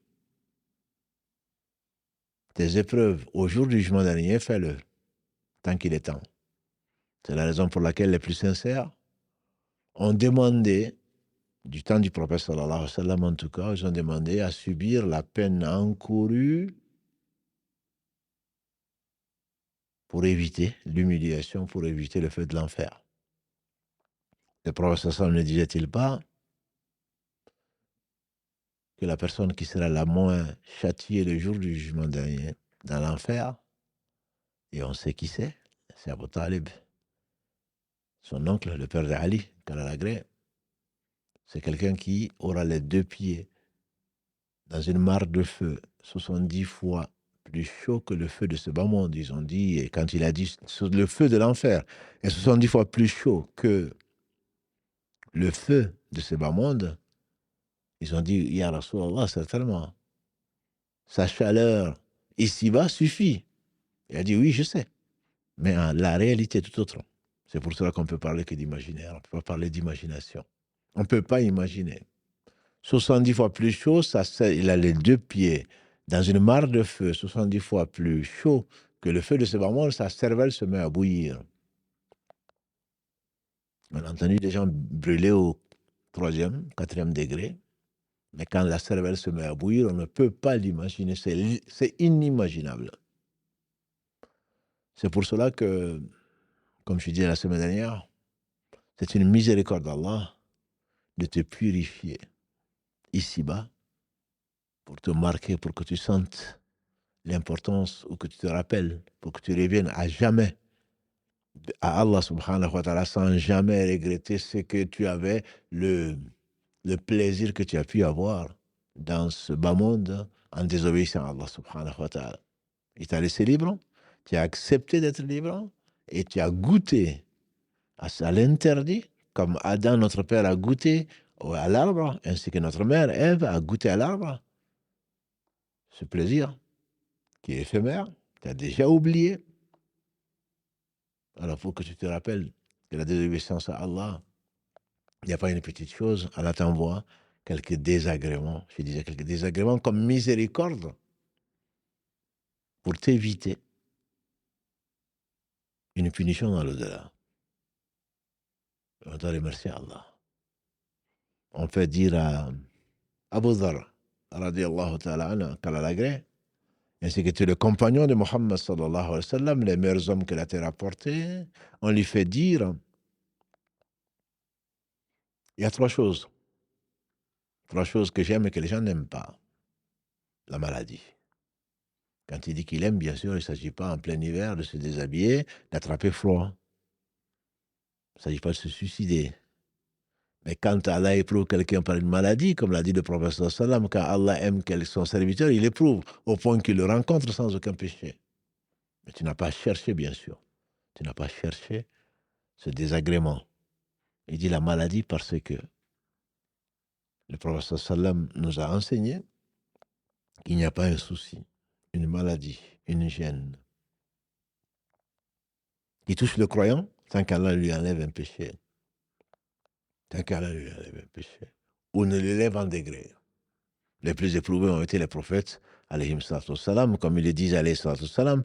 tes épreuves au jour du jugement dernier, fais-le, tant qu'il est temps. C'est la raison pour laquelle les plus sincères ont demandé, du temps du prophète sallallahu alayhi wa sallam en tout cas, ils ont demandé à subir la peine encourue pour éviter l'humiliation, pour éviter le feu de l'enfer. Le prophète sallallahu alayhi wa sallam ne disait-il pas que la personne qui sera la moins châtiée le jour du jugement dernier dans l'enfer, et on sait qui c'est Abu Talib, son oncle, le père d'Ali, Kalalagré. C'est quelqu'un qui aura les 2 pieds dans une mare de feu 70 fois plus chaud que le feu de ce bas monde. Ils ont dit, et quand il a dit le feu de l'enfer est 70 fois plus chaud que le feu de ce bas monde, ils ont dit, Ya Rasulallah, certainement, sa chaleur ici-bas suffit. Il a dit, oui, je sais. Mais la réalité est tout autre. C'est pour cela qu'on peut parler que d'imaginaire. On ne peut pas parler d'imagination. On ne peut pas imaginer. 70 fois plus chaud, il a les 2 pieds dans une mare de feu, 70 fois plus chaud que le feu de ce bas monde, sa cervelle se met à bouillir. On a entendu des gens brûler au 3e, 4e degré, mais quand la cervelle se met à bouillir, on ne peut pas l'imaginer, c'est inimaginable. C'est pour cela que, comme je disais la semaine dernière, c'est une miséricorde d'Allah de te purifier ici-bas pour te marquer, pour que tu sentes l'importance ou que tu te rappelles, pour que tu reviennes à jamais à Allah subhanahu wa ta'ala sans jamais regretter ce que tu avais, le plaisir que tu as pu avoir dans ce bas monde en désobéissant à Allah subhanahu wa ta'ala. Il t'a laissé libre, tu as accepté d'être libre et tu as goûté à l'interdit, comme Adam, notre père, a goûté à l'arbre, ainsi que notre mère, Ève, a goûté à l'arbre. Ce plaisir qui est éphémère, tu as déjà oublié. Alors, il faut que tu te rappelles que la désobéissance à Allah, il n'y a pas une petite chose. Allah t'envoie quelques désagréments. Je disais quelques désagréments comme miséricorde pour t'éviter une punition dans l'au-delà. On doit remercier Allah. On peut dire à Abu Dhar, radiyallahu ta'ala anhu, qu'Allah l'agrée, ainsi que tu es le compagnon de Mohammed sallallahu alayhi wa sallam, les meilleurs hommes que la terre a portés, on lui fait dire Il y a trois choses. Trois choses que j'aime et que les gens n'aiment pas. La maladie. Quand il dit qu'il aime, bien sûr, il ne s'agit pas en plein hiver de se déshabiller, d'attraper froid. Il ne s'agit pas de se suicider. Mais quand Allah éprouve quelqu'un par une maladie, comme l'a dit le prophète sallam, quand Allah aime son serviteur, il l'éprouve au point qu'il le rencontre sans aucun péché. Mais tu n'as pas cherché, bien sûr. Tu n'as pas cherché ce désagrément. Il dit la maladie parce que le prophète sallam nous a enseigné qu'il n'y a pas un souci, une maladie, une gêne qui touche le croyant tant qu'Allah lui enlève un péché. Tant qu'Allah lui enlève un péché. Ou ne l'élève en degré. Les plus éprouvés ont été les prophètes, alayhim salatu wassalam, comme il le disait, alayhi salatu wassalam,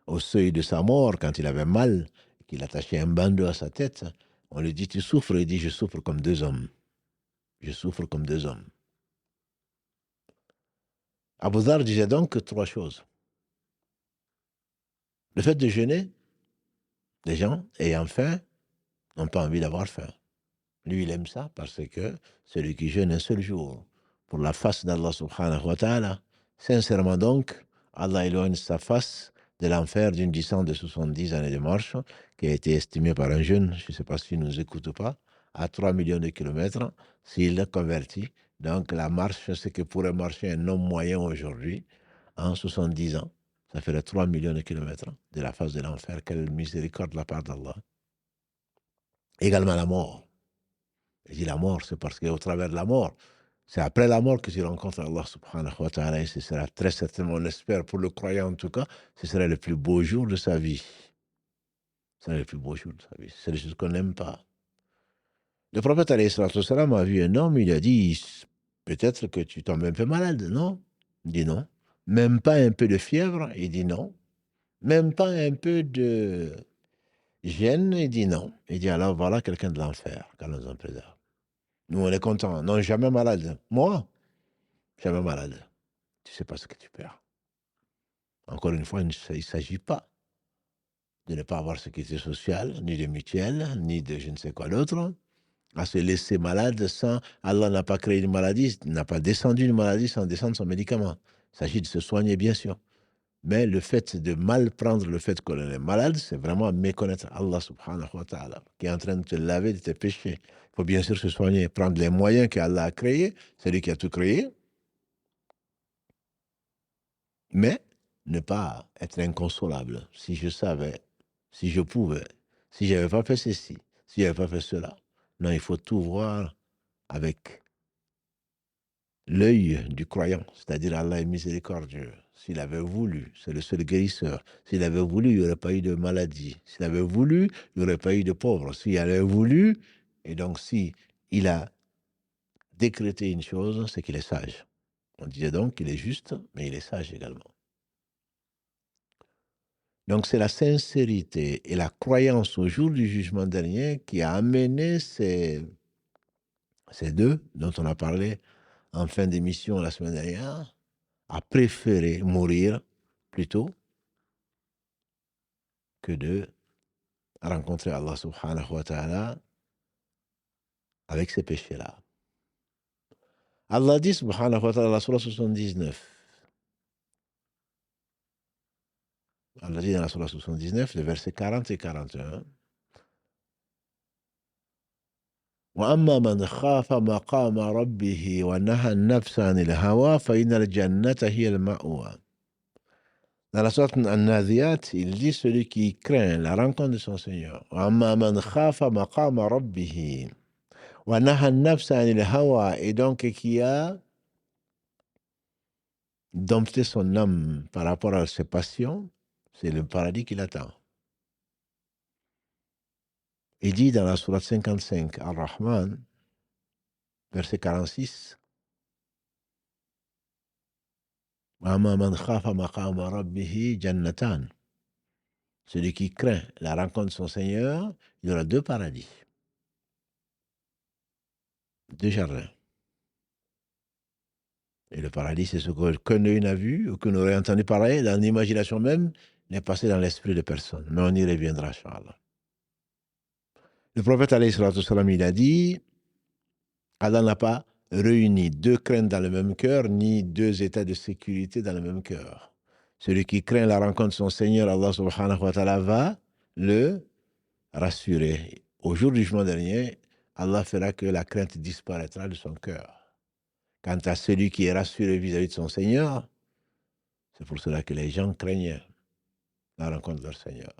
au seuil de sa mort, quand il avait mal, qu'il attachait un bandeau à sa tête, on lui dit, tu souffres? Il dit, je souffre comme deux hommes. Je souffre comme deux hommes. Abu Dhar disait donc trois choses. Le fait de jeûner, les gens ayant faim n'ont pas envie d'avoir faim. Lui, il aime ça parce que celui qui jeûne un seul jour pour la face d'Allah subhanahu wa ta'ala, sincèrement donc, Allah éloigne sa face de l'enfer d'une distance de 70 années de marche, qui a été estimée par un jeune, je ne sais pas s'il ne nous écoute pas, à 3 millions de kilomètres, s'il est converti. Donc la marche, ce que pourrait marcher un homme moyen aujourd'hui, en 70 ans, ça ferait 3 millions de kilomètres de la face de l'enfer. Quelle miséricorde de la part d'Allah. Également la mort. Il dit la mort, c'est parce qu'au travers de la mort, c'est après la mort que tu rencontres Allah subhanahu wa ta'ala. Et ce sera très certainement, on espère, pour le croyant en tout cas, ce sera le plus beau jour de sa vie. Ce sera le plus beau jour de sa vie. C'est des choses qu'on n'aime pas. Le prophète alayhi salatu wassalam a vu un homme, il a dit, peut-être que tu tombes un peu malade, non? Il dit non. Même pas un peu de fièvre? Il dit non. Même pas un peu de gêne? Il dit non. Il dit alors voilà quelqu'un de l'enfer, qu'Allah nous en préserve. Nous, on est contents. Non, jamais malade. Moi, jamais malade. Tu ne sais pas ce que tu perds. Encore une fois, il ne s'agit pas de ne pas avoir sécurité sociale, ni de mutuelle, ni de je ne sais quoi d'autre, à se laisser malade sans... Allah n'a pas créé une maladie, n'a pas descendu une maladie sans descendre son médicament. Il s'agit de se soigner, bien sûr. Mais le fait de mal prendre le fait qu'on est malade, c'est vraiment méconnaître Allah subhanahu wa ta'ala, qui est en train de te laver de tes péchés. Il faut bien sûr se soigner, prendre les moyens qu'Allah a créés, c'est lui qui a tout créé, mais ne pas être inconsolable. Si je savais, si je pouvais, si je n'avais pas fait ceci, si je n'avais pas fait cela. Non, il faut tout voir avec l'œil du croyant, c'est-à-dire Allah est miséricordieux. S'il avait voulu, c'est le seul guérisseur. S'il avait voulu, il n'y aurait pas eu de maladie. S'il avait voulu, il n'y aurait pas eu de pauvres. S'il avait voulu, et donc si il a décrété une chose, c'est qu'il est sage. On disait donc qu'il est juste, mais il est sage également. Donc c'est la sincérité et la croyance au jour du jugement dernier qui a amené ces deux dont on a parlé en fin d'émission la semaine dernière, à préférer mourir plutôt que de rencontrer Allah subhanahu wa ta'ala avec ces péchés-là. Allah dit subhanahu wa ta'ala, la surah 79. Allah dit dans la surah 79, les versets 40 et 41. وأما من خاف مقام ربه ونهى النفس عن الهوى فإن الجنة هي المأوى. Dans la sourate An-Nadhiyat, il dit celui qui craint la rencontre de son Seigneur. وأما من خاف مقام ربه ونهى النفس عن الهوى, et donc qui a dompté son âme par rapport à ses passions, c'est le paradis qui l'attend. Il dit dans la sourate 55, Ar-Rahman, verset 46, وَأَمَّا مَنْ خَافَ مَقَامَ رَبِّهِ جَنَّتَانِ. Celui qui craint la rencontre de son Seigneur, il aura deux paradis, deux jardins. Et le paradis, c'est ce qu'un œil n'a vu ou qu'on aurait entendu parler, dans l'imagination même, n'est passé dans l'esprit de personne. Mais on y reviendra, Inch'Allah. Le prophète, alayhi salatu wassalam, il a dit, Allah n'a pas réuni deux craintes dans le même cœur, ni deux états de sécurité dans le même cœur. Celui qui craint la rencontre de son Seigneur, Allah subhanahu wa ta'ala, va le rassurer. Au jour du jugement dernier, Allah fera que la crainte disparaîtra de son cœur. Quant à celui qui est rassuré vis-à-vis de son Seigneur, c'est pour cela que les gens craignent la rencontre de leur Seigneur.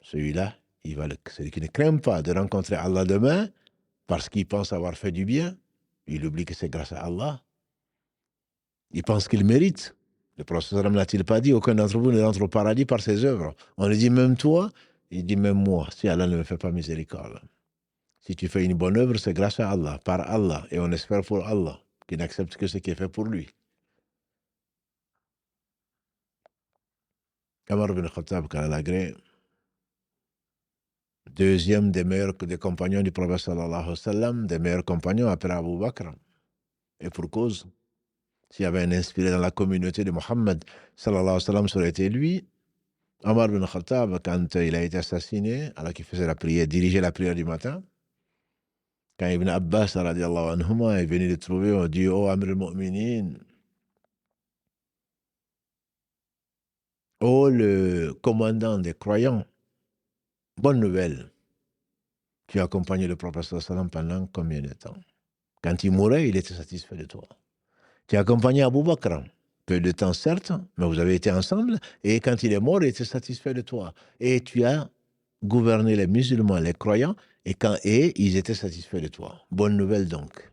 Celui-là, celui qui ne craint pas de rencontrer Allah demain, parce qu'il pense avoir fait du bien, il oublie que c'est grâce à Allah. Il pense qu'il mérite. Le prophète n'a-t-il pas dit, aucun d'entre vous ne rentre au paradis par ses œuvres. On lui dit, même toi, il dit, même moi, si Allah ne me fait pas miséricorde. Si tu fais une bonne œuvre, c'est grâce à Allah, par Allah, et on espère pour Allah, qui n'accepte que ce qui est fait pour lui. Omar ibn Khattab, Karalagré, deuxième des meilleurs des compagnons du prophète sallallahu alayhi wa sallam, des meilleurs compagnons après Abu Bakr. Et pour cause, s'il y avait un inspiré dans la communauté de Mohammed sallallahu alayhi wa sallam, ça aurait été lui. Omar ibn Khattab, quand il a été assassiné, alors qu'il faisait la prière, dirigeait la prière du matin, quand Ibn Abbas radiallahu anhuma est venu le trouver, on dit, oh Amir al-Mu'minin, oh le commandant des croyants, bonne nouvelle, tu as accompagné le prophète sallallahu alayhi wa sallam pendant combien de temps? Quand il mourait, il était satisfait de toi. Tu as accompagné Abu Bakr, peu de temps certes, mais vous avez été ensemble, et quand il est mort, il était satisfait de toi. Et tu as gouverné les musulmans, les croyants, et ils étaient satisfaits de toi. Bonne nouvelle donc.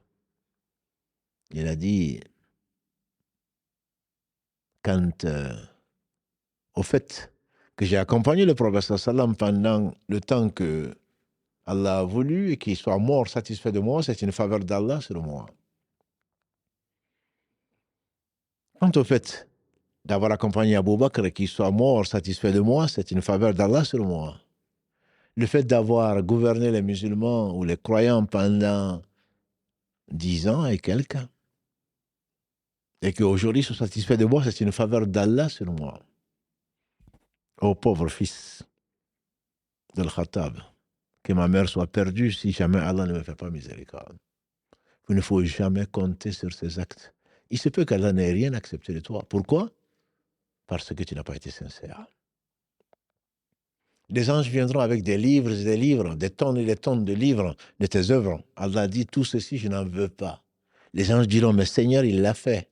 Il a dit, quand, au fait que j'ai accompagné le prophète sallam pendant le temps que Allah a voulu et qu'il soit mort satisfait de moi, c'est une faveur d'Allah sur moi. Quant au fait d'avoir accompagné Abu Bakr et qu'il soit mort satisfait de moi, c'est une faveur d'Allah sur moi. Le fait d'avoir gouverné les musulmans ou les croyants pendant 10 ans et quelques, et qu'aujourd'hui ils sont satisfaits de moi, c'est une faveur d'Allah sur moi. Ô pauvre fils d'Al-Khattab, que ma mère soit perdue si jamais Allah ne me fait pas miséricorde. Il ne faut jamais compter sur ses actes. Il se peut qu'Allah n'ait rien accepté de toi. Pourquoi? Parce que tu n'as pas été sincère. Les anges viendront avec des livres et des livres, des tonnes et des tonnes de livres de tes œuvres. Allah dit, tout ceci, je n'en veux pas. Les anges diront, mais Seigneur, il l'a fait.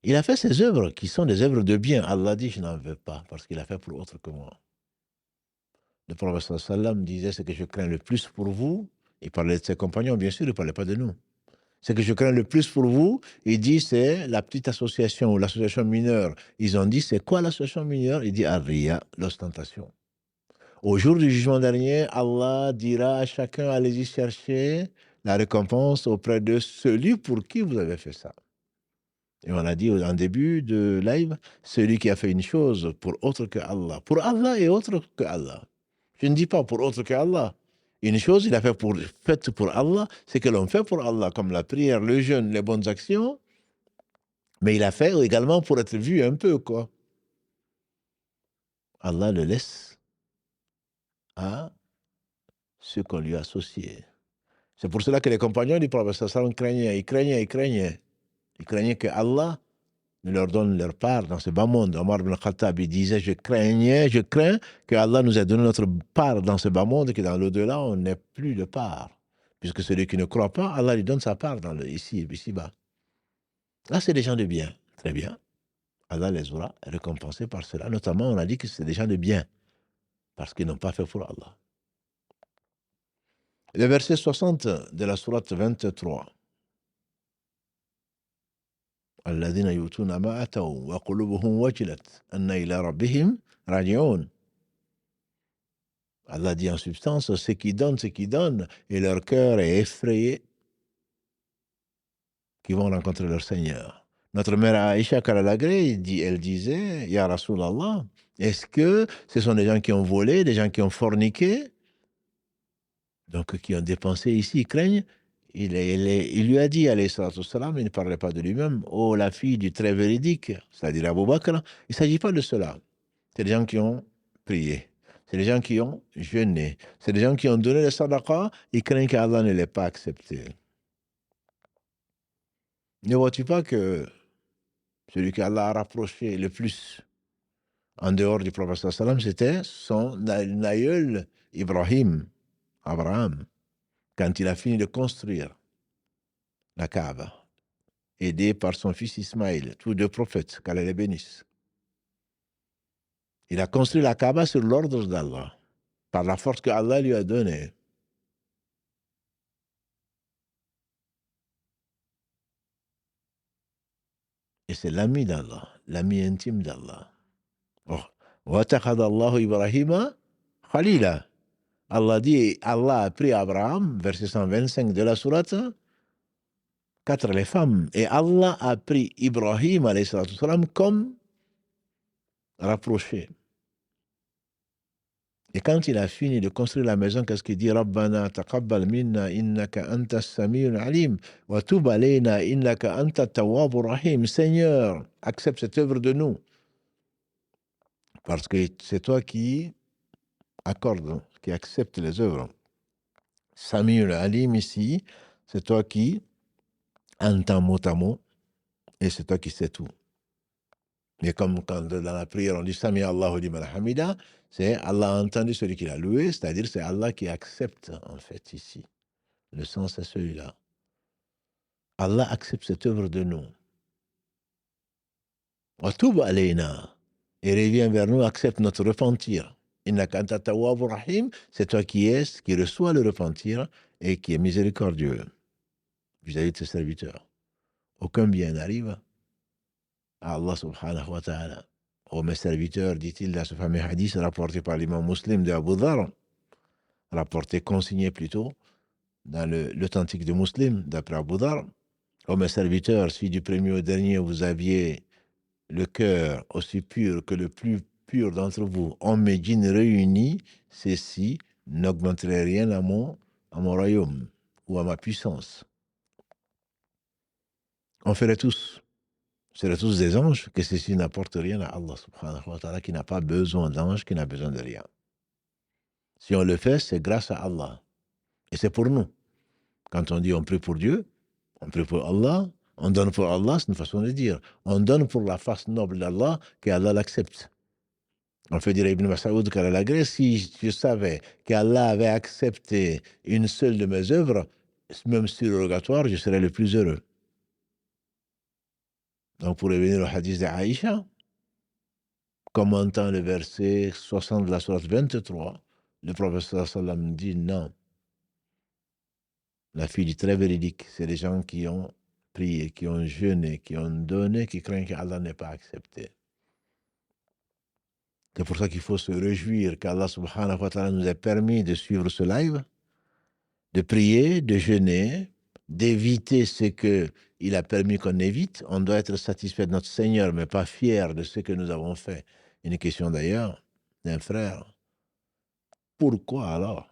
Il a fait ses œuvres qui sont des œuvres de bien. Allah dit, je n'en veux pas, parce qu'il a fait pour autre que moi. Le prophète sallam disait, ce que je crains le plus pour vous, il parlait de ses compagnons, bien sûr, il ne parlait pas de nous. Ce que je crains le plus pour vous, il dit, c'est la petite association ou l'association mineure. Ils ont dit, c'est quoi l'association mineure? Il dit, Ar-Riya, l'ostentation. Au jour du jugement dernier, Allah dira à chacun, allez-y chercher la récompense auprès de celui pour qui vous avez fait ça. Et on a dit en début de live, celui qui a fait une chose pour autre que Allah. Pour Allah et autre que Allah. Je ne dis pas pour autre que Allah. Une chose, il a fait faite pour Allah, c'est que l'on fait pour Allah, comme la prière, le jeûne, les bonnes actions. Mais il a fait également pour être vu un peu, quoi. Allah le laisse à ce qu'on lui a associé. C'est pour cela que les compagnons du prophète sallam craignaient. Ils craignaient que Allah ne leur donne leur part dans ce bas monde. Omar ibn Khattab, il disait, je crains que Allah nous ait donné notre part dans ce bas monde et que dans l'au-delà, on n'ait plus de part. Puisque celui qui ne croit pas, Allah lui donne sa part ici-bas. Là, c'est des gens de bien. Très bien. Allah les aura récompensés par cela. Notamment, on a dit que c'est des gens de bien. Parce qu'ils n'ont pas fait pour Allah. Le verset 60 de la sourate 23. الذين يؤتون ما أتوا وقلوبهم وجلت أن إلى ربهم راجعون. Allah dit en substance, ceux qui donnent, et leur cœur est effrayé, qui vont rencontrer leur Seigneur. Notre mère Aïcha Karalagré, elle disait, Ya Rasulallah, est-ce que ce sont des gens qui ont volé, des gens qui ont forniqué, donc qui ont dépensé ici, ils craignent? Il lui a dit, alayhi salatu wassalam, il ne parlait pas de lui-même, oh la fille du très véridique, c'est-à-dire Abu Bakr, il ne s'agit pas de cela. C'est des gens qui ont prié. C'est les gens qui ont jeûné. C'est les gens qui ont donné le sadaqa, ils craignent qu'Allah ne l'ait pas accepté. Ne vois-tu pas que celui qu'Allah a rapproché le plus en dehors du prophète sallam, c'était son aïeul Ibrahim, Abraham, quand il a fini de construire la Kaaba, aidé par son fils Ismaïl, tous deux prophètes, qu'Allah les bénisse. Il a construit la Kaaba sur l'ordre d'Allah, par la force que Allah lui a donnée. Et c'est l'ami d'Allah, l'ami intime d'Allah. وَاتَّخَذَ اللَّهُ إِبْرَاهِيمَ خَلِيلًا. Allah dit, Allah a pris Abraham, verset 125 de la sourate, 4 les femmes. Et Allah a pris Ibrahim, alayhi salatu wassalam, comme rapproché. Et quand il a fini de construire la maison, qu'est-ce qu'il dit? Rabbana taqabbal minna innaka anta as-sami'ul alim wa tub alayna innaka anta at-tawwabur rahim. Seigneur, accepte cette œuvre de nous. Parce que c'est toi qui accordes, qui accepte les œuvres. Sami'ul alim ici, c'est toi qui entends mot à mot et c'est toi qui sais tout. Mais comme quand dans la prière on dit Sami Allahu liman hamida, c'est Allah a entendu celui qui l'a loué, c'est-à-dire c'est Allah qui accepte en fait ici. Le sens est celui-là. Allah accepte cette œuvre de nous. Wa tub alayna, et revient vers nous, accepte notre repentir. Innaka anta tawwabur rahim, c'est toi qui reçoit le repentir et qui est miséricordieux vis-à-vis de tes serviteurs. Aucun bien n'arrive à Allah subhanahu wa ta'ala. Ô mes serviteurs, dit-il dans ce fameux hadith rapporté par l'imam muslim de Abu Dhar, rapporté, consigné plutôt, dans l'authentique de Muslim, d'après Abu Dhar. Ô mes serviteurs, si du premier au dernier vous aviez le cœur aussi pur que le plus pur d'entre vous, hommes et djinns réunis, ceci n'augmenterait rien à mon royaume ou à ma puissance. On ferait tous. Seraient tous des anges, que ceci n'apporte rien à Allah subhanahu wa ta'ala, qui n'a pas besoin d'anges, qui n'a besoin de rien. Si on le fait, c'est grâce à Allah. Et c'est pour nous. Quand on dit on prie pour Dieu, on prie pour Allah, on donne pour Allah, c'est une façon de dire. On donne pour la face noble d'Allah, qu'Allah l'accepte. On fait dire à Ibn Mas'ud qu'à la Grèce, si je savais qu'Allah avait accepté une seule de mes œuvres, même surrogatoire, je serais le plus heureux. Donc, pour revenir au hadith d'Aïcha, commentant le verset 60 de la sourate 23, le prophète sallam dit non. La fille dit très véridique, c'est les gens qui ont prié, qui ont jeûné, qui ont donné, qui craignent qu'Allah n'ait pas accepté. C'est pour ça qu'il faut se réjouir qu'Allah subhanahu wa ta'ala nous ait permis de suivre ce live, de prier, de jeûner, d'éviter ce qu'il a permis qu'on évite. On doit être satisfait de notre Seigneur, mais pas fier de ce que nous avons fait. Une question d'ailleurs d'un frère. Pourquoi alors?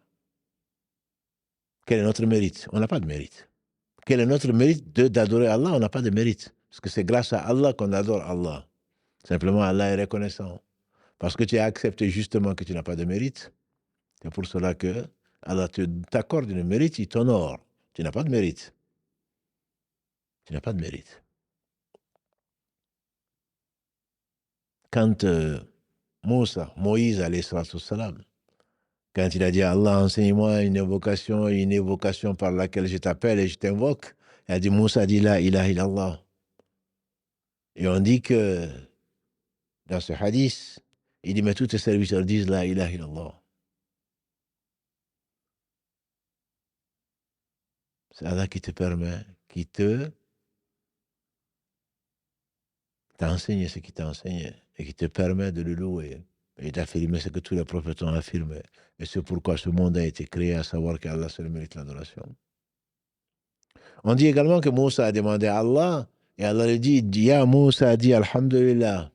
Quel est notre mérite? On n'a pas de mérite. Quel est notre mérite d'adorer Allah? On n'a pas de mérite. Parce que c'est grâce à Allah qu'on adore Allah. Simplement, Allah est reconnaissant. Parce que tu as accepté justement que tu n'as pas de mérite. C'est pour cela que Allah t'accorde une mérite, il t'honore. Tu n'as pas de mérite. Tu n'as pas de mérite. Quand Moïse, alayhi salatu wassalam, quand il a dit Allah, enseigne-moi une évocation par laquelle je t'appelle et je t'invoque, il a dit Moussa dit la ilaha illallah. Et on dit que dans ce hadith, il dit mais tous tes serviteurs disent la ilaha illallah. C'est Allah qui te permet, qui t'a enseigné ce qu'il t'a enseigné et qui te permet de le louer. Et d'affirmer ce que tous les prophètes ont affirmé. Et c'est pourquoi ce monde a été créé, à savoir qu'Allah seul mérite l'adoration. On dit également que Moussa a demandé à Allah, et Allah lui dit, Ya Moussa a dit Alhamdulillah.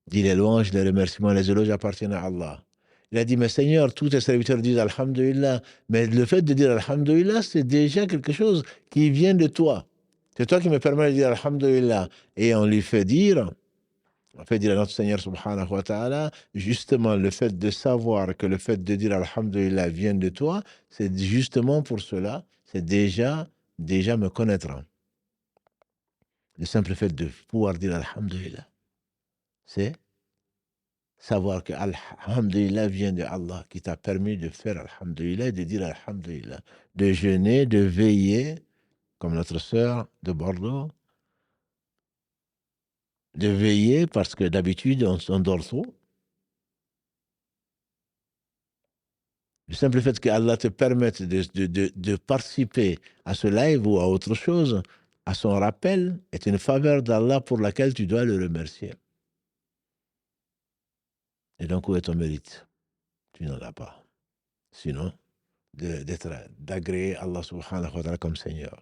Dit les louanges, les remerciements, les éloges appartiennent à Allah. Il a dit, mais Seigneur, tous tes serviteurs disent Alhamdulillah. Mais le fait de dire Alhamdulillah, c'est déjà quelque chose qui vient de toi. C'est toi qui me permets de dire Alhamdulillah. Et on lui fait dire, En fait, dire à notre Seigneur subhanahu wa ta'ala, justement, le fait de savoir que le fait de dire Alhamdulillah vient de toi, c'est justement pour cela, c'est déjà me connaître. Le simple fait de pouvoir dire Alhamdulillah, c'est savoir que Alhamdulillah vient de Allah, qui t'a permis de faire Alhamdulillah et de dire Alhamdulillah, de jeûner, de veiller, comme notre sœur de Bordeaux, de veiller parce que d'habitude on dort trop. Le simple fait que Allah te permette de participer à ce live ou à autre chose, à son rappel, est une faveur d'Allah pour laquelle tu dois le remercier. Et donc, où est ton mérite? Tu n'en as pas. Sinon, d'agréer Allah subhanahu wa ta'ala comme Seigneur.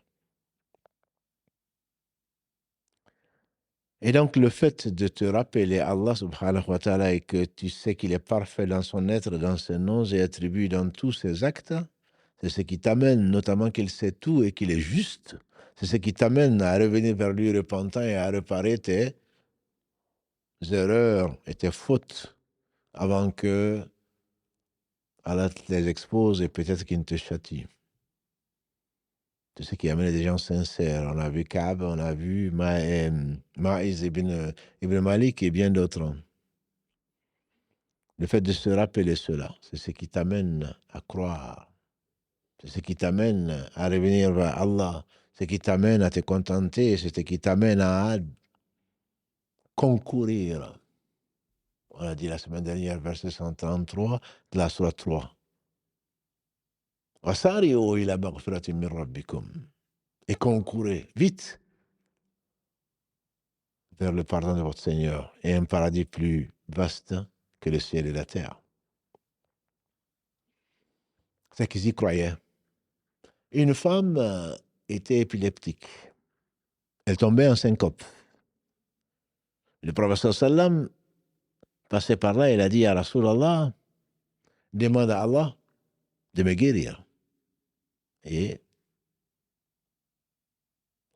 Et donc, le fait de te rappeler Allah subhanahu wa ta'ala et que tu sais qu'il est parfait dans son être, dans ses noms et attributs, dans tous ses actes, c'est ce qui t'amène, notamment qu'il sait tout et qu'il est juste. C'est ce qui t'amène à revenir vers lui repentant et à réparer tes erreurs et tes fautes avant que Allah te les expose et peut-être qu'il ne te châtie. C'est ce qui amène des gens sincères. On a vu Ka'b, on a vu Ma'iz ibn Malik et bien d'autres. Le fait de se rappeler cela, c'est ce qui t'amène à croire. C'est ce qui t'amène à revenir vers Allah. C'est ce qui t'amène à te contenter. C'est ce qui t'amène à concourir. On a dit la semaine dernière, verset 133 de la Sourate 3. Wasari'u ila maghfiratin min rabbikum. Et concourez vite vers le pardon de votre Seigneur et un paradis plus vaste que le ciel et la terre. C'est qu'ils y croyaient. Une femme était épileptique. Elle tombait en syncope. Le prophète sallam passait par là et il a dit à Rasulallah, demande à Allah de me guérir. Et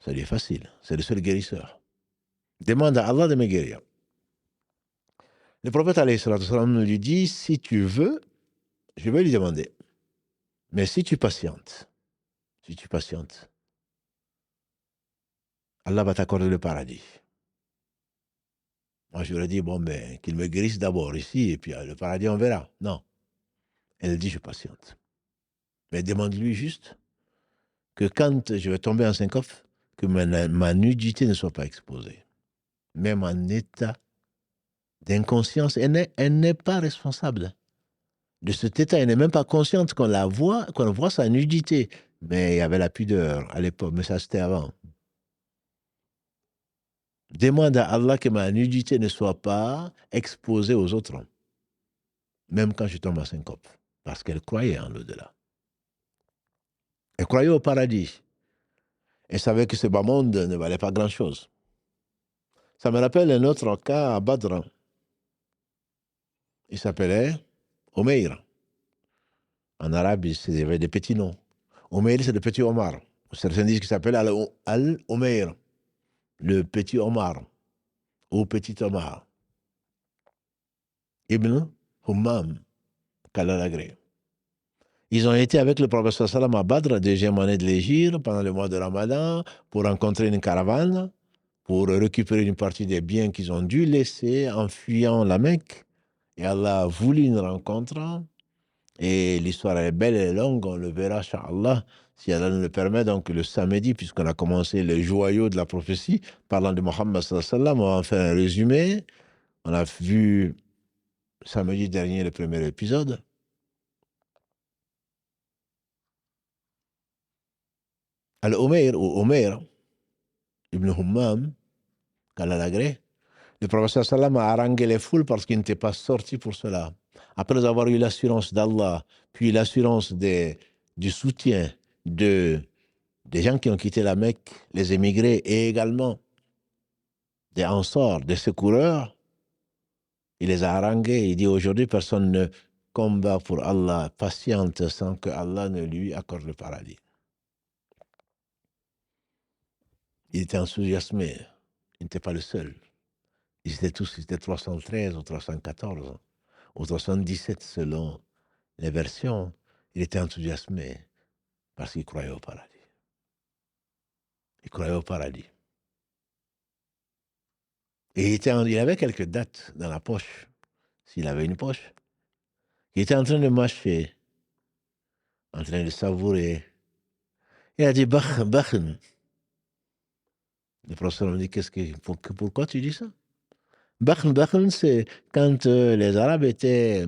ça lui est facile, c'est le seul guérisseur. Demande à Allah de me guérir. Le prophète alayhi sallam lui dit, si tu veux, je vais lui demander. Mais si tu patientes, Allah va t'accorder le paradis. Moi, je lui ai dit, bon, ben, qu'il me guérisse d'abord ici, et puis le paradis, on verra. Non. Elle dit, je patiente. Mais demande-lui juste que quand je vais tomber en syncope, que ma nudité ne soit pas exposée. Même en état d'inconscience, elle n'est pas responsable de cet état. Elle n'est même pas consciente qu'on voit sa nudité. Mais il y avait la pudeur à l'époque, mais ça c'était avant. Demande à Allah que ma nudité ne soit pas exposée aux autres, même quand je tombe en syncope, parce qu'elle croyait en l'au-delà. Elle croyait au paradis. Elle savait que ce bas monde ne valait pas grand-chose. Ça me rappelle un autre cas à Badr. Il s'appelait Omeir. En arabe, il y avait des petits noms. Omeir, c'est le petit Omar. Certains disent qu'il s'appelle Al-Omeir, le petit Omar, ou petit Omar. Ibn Hummam, Kalalagré. Ils ont été avec le prophète sallam à Badr, deuxième année de l'Hégire, pendant le mois de Ramadan, pour rencontrer une caravane, pour récupérer une partie des biens qu'ils ont dû laisser en fuyant la Mecque. Et Allah a voulu une rencontre. Et l'histoire est belle et longue, on le verra, Inch'Allah, si Allah nous le permet. Donc le samedi, puisqu'on a commencé le joyau de la prophétie, parlant de Mohammed sallallahu alayhi wa sallam, on va faire un résumé. On a vu samedi dernier le premier épisode. Al-Umayr, ou Umayr, Ibn Hummam, Kalalagré, le prophète sallam a harangué les foules parce qu'il n'était pas sorti pour cela. Après avoir eu l'assurance d'Allah, puis l'assurance du soutien des gens qui ont quitté la Mecque, les émigrés, et également des Ansar, des secoureurs, il les a harangués. Il dit aujourd'hui, personne ne combat pour Allah, patiente, sans que Allah ne lui accorde le paradis. Il était enthousiasmé. Il n'était pas le seul. Ils étaient tous, c'était 313 ou 314 ou 317 selon les versions. Il était enthousiasmé parce qu'il croyait au paradis. Il croyait au paradis. Et il avait quelques dates dans la poche, s'il avait une poche. Il était en train de marcher, en train de savourer. Il a dit, Bachen. Le professeur me dit, pourquoi tu dis ça? Bachen, c'est quand les Arabes étaient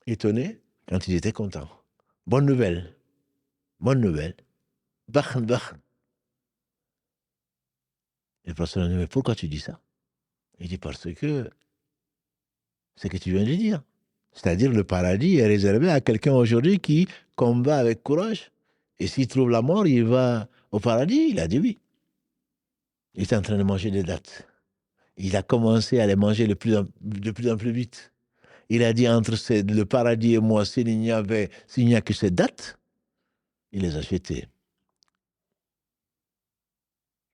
étonnés, quand ils étaient contents. Bonne nouvelle. Bonne nouvelle. Bachen. Le professeur me dit, mais pourquoi tu dis ça? Il dit, parce que c'est ce que tu viens de dire. C'est-à-dire le paradis est réservé à quelqu'un aujourd'hui qui combat avec courage. Et s'il trouve la mort, il va au paradis. Il a dit oui. Il était en train de manger des dattes. Il a commencé à les manger de plus en plus vite. Il a dit entre le paradis et moi, s'il n'y a que ces dates, il les achetait.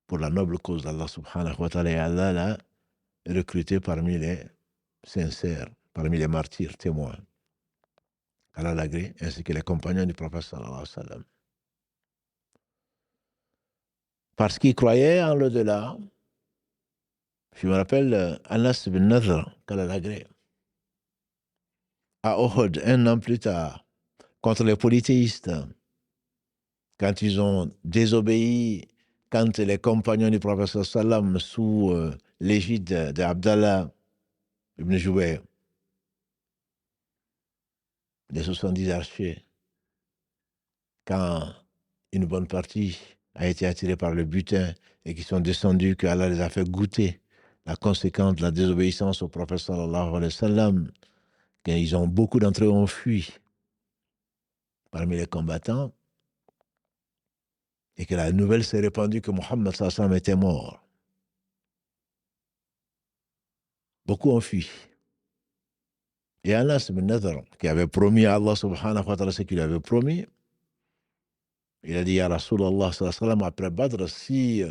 Pour la noble cause d'Allah subhanahu wa ta'ala. Et Allah l'a recruté parmi les sincères, parmi les martyrs témoins. Allah l'agré, ainsi que les compagnons du prophète sallallahu alayhi wa sallam. Parce qu'il croyait en l'au-delà. Je me rappelle Anas bin Nadr, qu'Allah l'agré, à Uhud, 1 an plus tard, contre les polythéistes, quand ils ont désobéi, quand les compagnons du prophète sallallahu alayhi wa sallam, sous l'égide d'Abdallah ibn Joubayr, les 70 archers, quand une bonne partie a été attirée par le butin et qui sont descendus, qu'Allah les a fait goûter la conséquence de la désobéissance au prophète sallallahu alayhi wa sallam, beaucoup d'entre eux ont fui parmi les combattants et que la nouvelle s'est répandue que Mohammed sallallahu alayhi wa sallam était mort. Beaucoup ont fui. Et Anas bin Nadr, qui avait promis à Allah subhanahu wa ta'ala ce qu'il avait promis, il a dit à Rasulallah sallallahu alayhi wa sallam, après Badr, si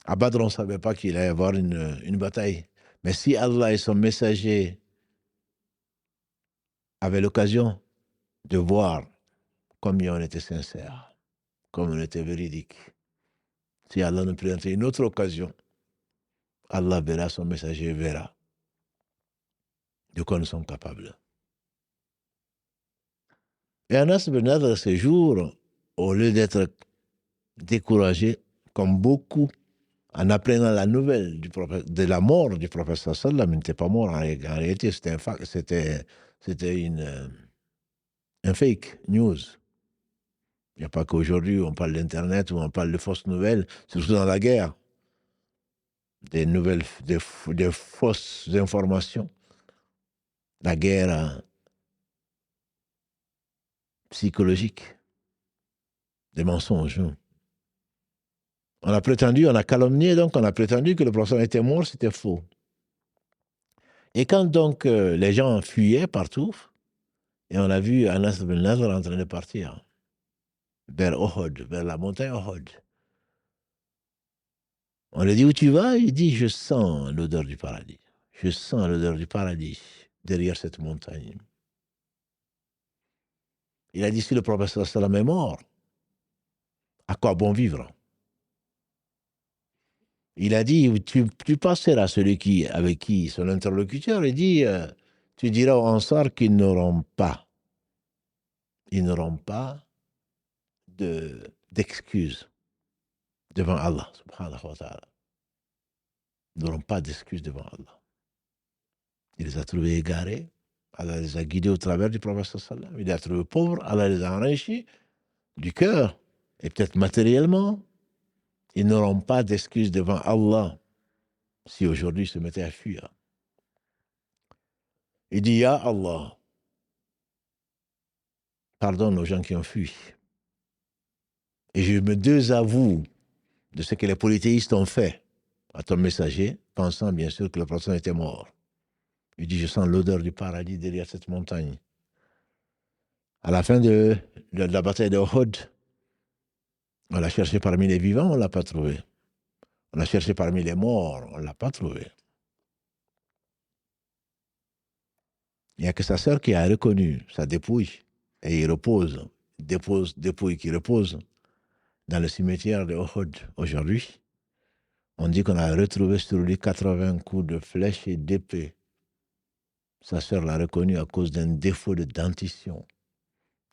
à Badr on ne savait pas qu'il allait y avoir une bataille, mais si Allah et son messager avaient l'occasion de voir combien on était sincère, comme on était véridique, si Allah nous présentait une autre occasion, Allah verra, son messager verra de quoi nous sommes capables. Et Anas bin Nadr, ce jour, au lieu d'être découragé, comme beaucoup, en apprenant la nouvelle de la mort du prophète sallallahu, il n'était pas mort en réalité, c'était un fake news. Il n'y a pas qu'aujourd'hui où on parle d'Internet, où on parle de fausses nouvelles, surtout dans la guerre. Des nouvelles, des fausses informations. La guerre psychologique. Des mensonges. On a prétendu, on a calomnié, donc on a prétendu que le prophète était mort, c'était faux. Et quand donc les gens fuyaient partout, et on a vu Anas bin Nadr en train de partir vers Uhud, vers la montagne Uhud. On lui dit, où tu vas? Il dit, je sens l'odeur du paradis. Je sens l'odeur du paradis derrière cette montagne. Il a dit, si le prophète sallam est mort, à quoi bon vivre? Il a dit, tu passeras celui avec qui, son interlocuteur, il dit, tu diras aux Ansar qu'ils n'auront pas d'excuses devant Allah, subhanahu wa ta'ala. Ils n'auront pas d'excuses devant Allah. Il les a trouvés égarés, Allah les a guidés au travers du prophète sallam. Il les a trouvés pauvres, Allah les a enrichis du cœur et peut-être matériellement. Ils n'auront pas d'excuses devant Allah si aujourd'hui ils se mettaient à fuir. Il dit, Ya Allah, pardonne aux gens qui ont fui. Et je me désavoue de ce que les polythéistes ont fait à ton messager, pensant bien sûr que le prophète était mort. Il dit, je sens l'odeur du paradis derrière cette montagne. À la fin de la bataille de Uhud, on l'a cherché parmi les vivants, on ne l'a pas trouvé. On a cherché parmi les morts, on ne l'a pas trouvé. Il n'y a que sa sœur qui a reconnu sa dépouille et il repose, dépouille qui repose dans le cimetière de Uhud aujourd'hui. On dit qu'on a retrouvé sur lui 80 coups de flèche et d'épée. Sa sœur l'a reconnu à cause d'un défaut de dentition.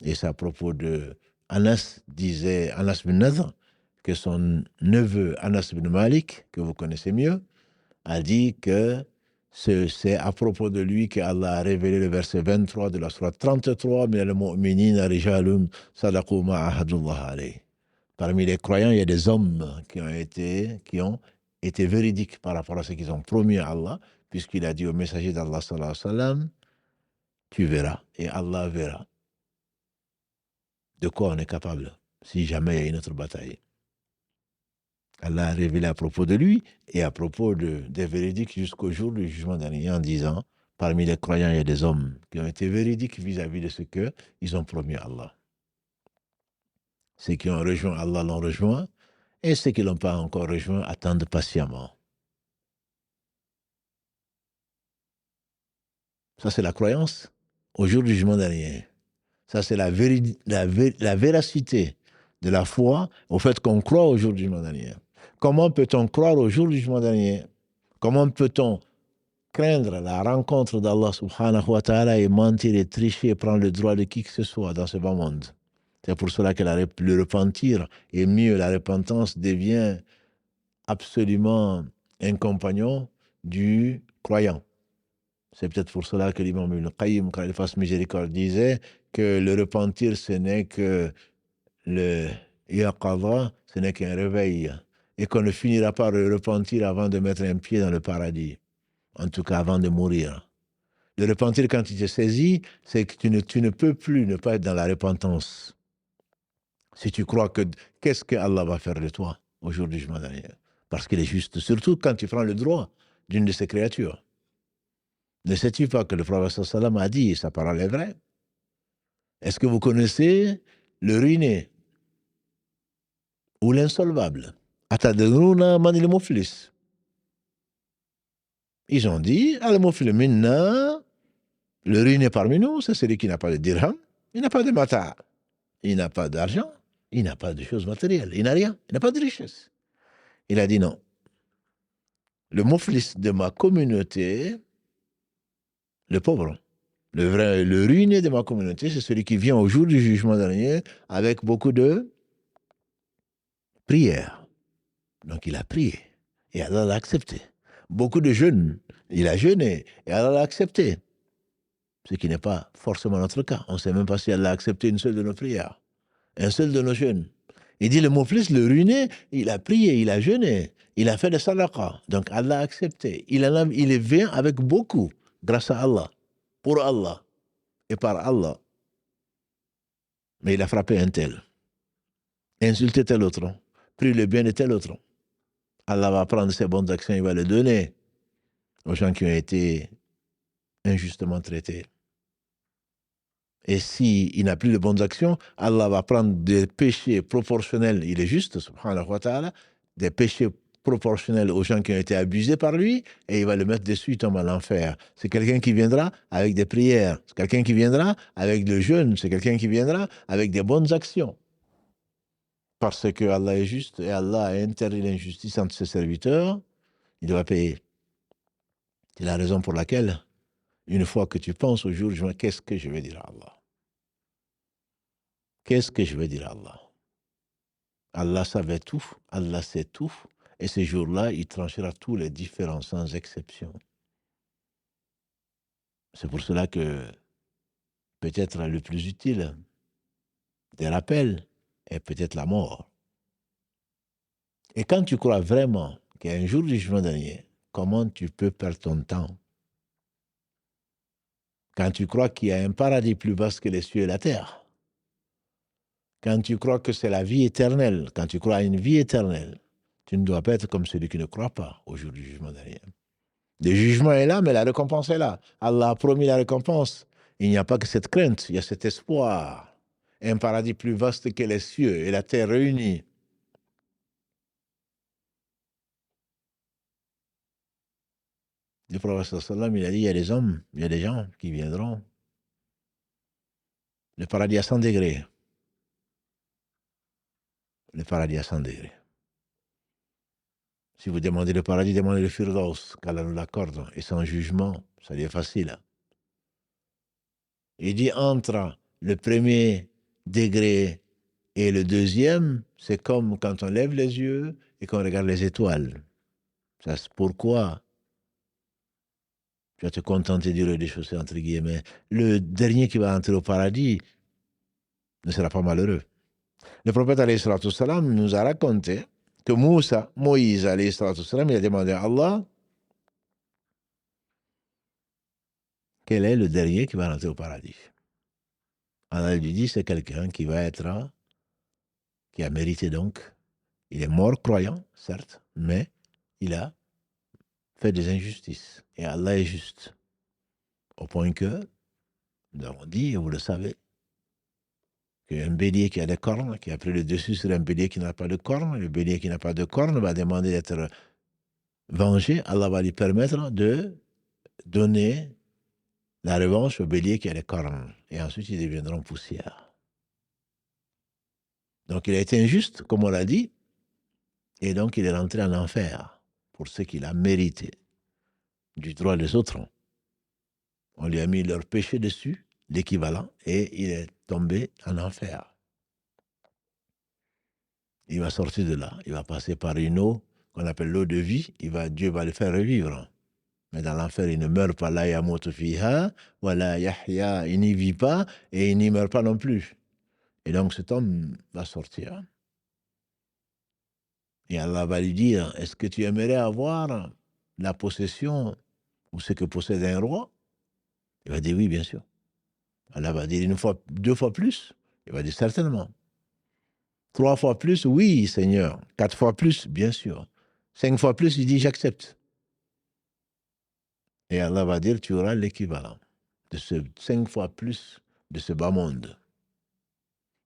Et c'est à propos de Anas, disait Anas bin Nadr, que son neveu Anas bin Malik, que vous connaissez mieux, a dit que c'est à propos de lui qu'Allah a révélé le verset 23 de la sourate 33, min al-mu'minina rijalun sadaqu ma ahadullah alayh. Parmi les croyants, il y a des hommes qui ont été véridiques par rapport à ce qu'ils ont promis à Allah, puisqu'il a dit au messager d'Allah sallallahu alayhi wa sallam, tu verras et Allah verra de quoi on est capable si jamais il y a une autre bataille. Allah a révélé à propos de lui et à propos des véridiques jusqu'au jour du jugement dernier en disant, parmi les croyants, il y a des hommes qui ont été véridiques vis-à-vis de ce qu'ils ont promis à Allah. Ceux qui ont rejoint Allah l'ont rejoint et ceux qui ne l'ont pas encore rejoint attendent patiemment. Ça, c'est la croyance au jour du jugement dernier. Ça, c'est la véracité de la foi au fait qu'on croit au jour du jugement dernier. Comment peut-on croire au jour du jugement dernier? Comment peut-on craindre la rencontre d'Allah subhanahu wa ta'ala et mentir et tricher et prendre le droit de qui que ce soit dans ce bas monde? C'est pour cela que le repentir est mieux. La repentance devient absolument un compagnon du croyant. C'est peut-être pour cela que l'imam Ibn Qayyim, quand il fasse miséricorde, disait que le repentir, ce n'est que le yaqadha, ce n'est qu'un réveil, et qu'on ne finira pas le repentir avant de mettre un pied dans le paradis, en tout cas avant de mourir. Le repentir, quand il te saisit, c'est que tu ne peux plus ne pas être dans la repentance. Si tu crois que, qu'est-ce que Allah va faire de toi au jour du jugement dernier? Parce qu'il est juste, surtout quand tu prends le droit d'une de ses créatures. Ne sais-tu pas que le prophète sallam a dit, sa parole est vraie? Est-ce que vous connaissez le ruiné ou l'insolvable? Atadruna man il muflis. Ils ont dit, al-muflis minna, le ruiné parmi nous, c'est celui qui n'a pas de dirham, il n'a pas de mata, il n'a pas d'argent, il n'a pas de choses matérielles, il n'a rien, il n'a pas de richesse. Il a dit non. Le muflis de ma communauté, le pauvre, le ruiné de ma communauté, c'est celui qui vient au jour du jugement dernier avec beaucoup de prières. Donc il a prié et Allah l'a accepté. Beaucoup de jeûnes, il a jeûné et Allah l'a accepté. Ce qui n'est pas forcément notre cas. On ne sait même pas si Allah a accepté une seule de nos prières, un seul de nos jeûnes. Il dit le muflis, le ruiné, il a prié, il a jeûné, il a fait des sadaqa. Donc Allah a accepté. Il vient avec beaucoup, grâce à Allah, pour Allah et par Allah. Mais il a frappé un tel, insulté tel autre, pris le bien de tel autre. Allah va prendre ses bonnes actions, il va les donner aux gens qui ont été injustement traités. Et s'il n'a plus de bonnes actions, Allah va prendre des péchés proportionnels, il est juste, subhanahu wa ta'ala, des péchés proportionnels aux gens qui ont été abusés par lui, et il va le mettre dessus, il tombe à l'enfer. C'est quelqu'un qui viendra avec des prières, c'est quelqu'un qui viendra avec le jeûne, c'est quelqu'un qui viendra avec des bonnes actions. Parce que Allah est juste et Allah a interdit l'injustice entre ses serviteurs, il doit payer. C'est la raison pour laquelle, une fois que tu penses au jour du jugement, qu'est-ce que je vais dire à Allah? Qu'est-ce que je vais dire à Allah? Allah savait tout, Allah sait tout, et ce jour-là, il tranchera tous les différends sans exception. C'est pour cela que peut-être le plus utile des rappels est peut-être la mort. Et quand tu crois vraiment qu'il y a un jour du jugement dernier, comment tu peux perdre ton temps? Quand tu crois qu'il y a un paradis plus vaste que les cieux et la terre, quand tu crois que c'est la vie éternelle, quand tu crois à une vie éternelle, tu ne dois pas être comme celui qui ne croit pas au jour du jugement dernier. Le jugement est là, mais la récompense est là. Allah a promis la récompense. Il n'y a pas que cette crainte, il y a cet espoir. Un paradis plus vaste que les cieux et la terre réunis. Le prophète sallam, il a dit, il y a des hommes, il y a des gens qui viendront. Le paradis à 100 degrés. Le paradis à 100 degrés. Si vous demandez le paradis, demandez le Firdaus, qu'Allah nous l'accorde. Et sans jugement, ça devient facile. Il dit entre le premier degré et le deuxième, c'est comme quand on lève les yeux et qu'on regarde les étoiles. Ça, c'est pourquoi tu vas te contenter du rez-de-chaussée, entre guillemets. Le dernier qui va entrer au paradis ne sera pas malheureux. Le prophète alayhi salatu salam nous a raconté que Moïse alayhi salatu salam, il a demandé à Allah quel est le dernier qui va rentrer au paradis. Allah lui dit c'est quelqu'un qui va être, qui a mérité donc, il est mort croyant, certes, mais il a fait des injustices. Et Allah est juste. Au point que, nous avons dit, et vous le savez, qu'un bélier qui a des cornes, qui a pris le dessus sur un bélier qui n'a pas de cornes, le bélier qui n'a pas de cornes va demander d'être vengé. Allah va lui permettre de donner la revanche au bélier qui a des cornes. Et ensuite, ils deviendront poussière. Donc, il a été injuste, comme on l'a dit, et donc il est rentré en enfer pour ce qu'il a mérité du droit des autres. On lui a mis leur péché dessus, l'équivalent, et il est tombé en enfer. Il va sortir de là, il va passer par une eau qu'on appelle l'eau de vie, Dieu va le faire revivre. Mais dans l'enfer, il ne meurt pas, la yamutu fiha, wala yahya, il n'y vit pas et il n'y meurt pas non plus. Et donc cet homme va sortir. Et Allah va lui dire, est-ce que tu aimerais avoir la possession ou ce que possède un roi? Il va dire oui, bien sûr. Allah va dire une fois, 2 fois plus? Il va dire certainement. 3 fois plus? Oui, Seigneur. 4 fois plus? Bien sûr. 5 fois plus? Il dit j'accepte. Et Allah va dire tu auras l'équivalent de ce 5 fois plus de ce bas monde.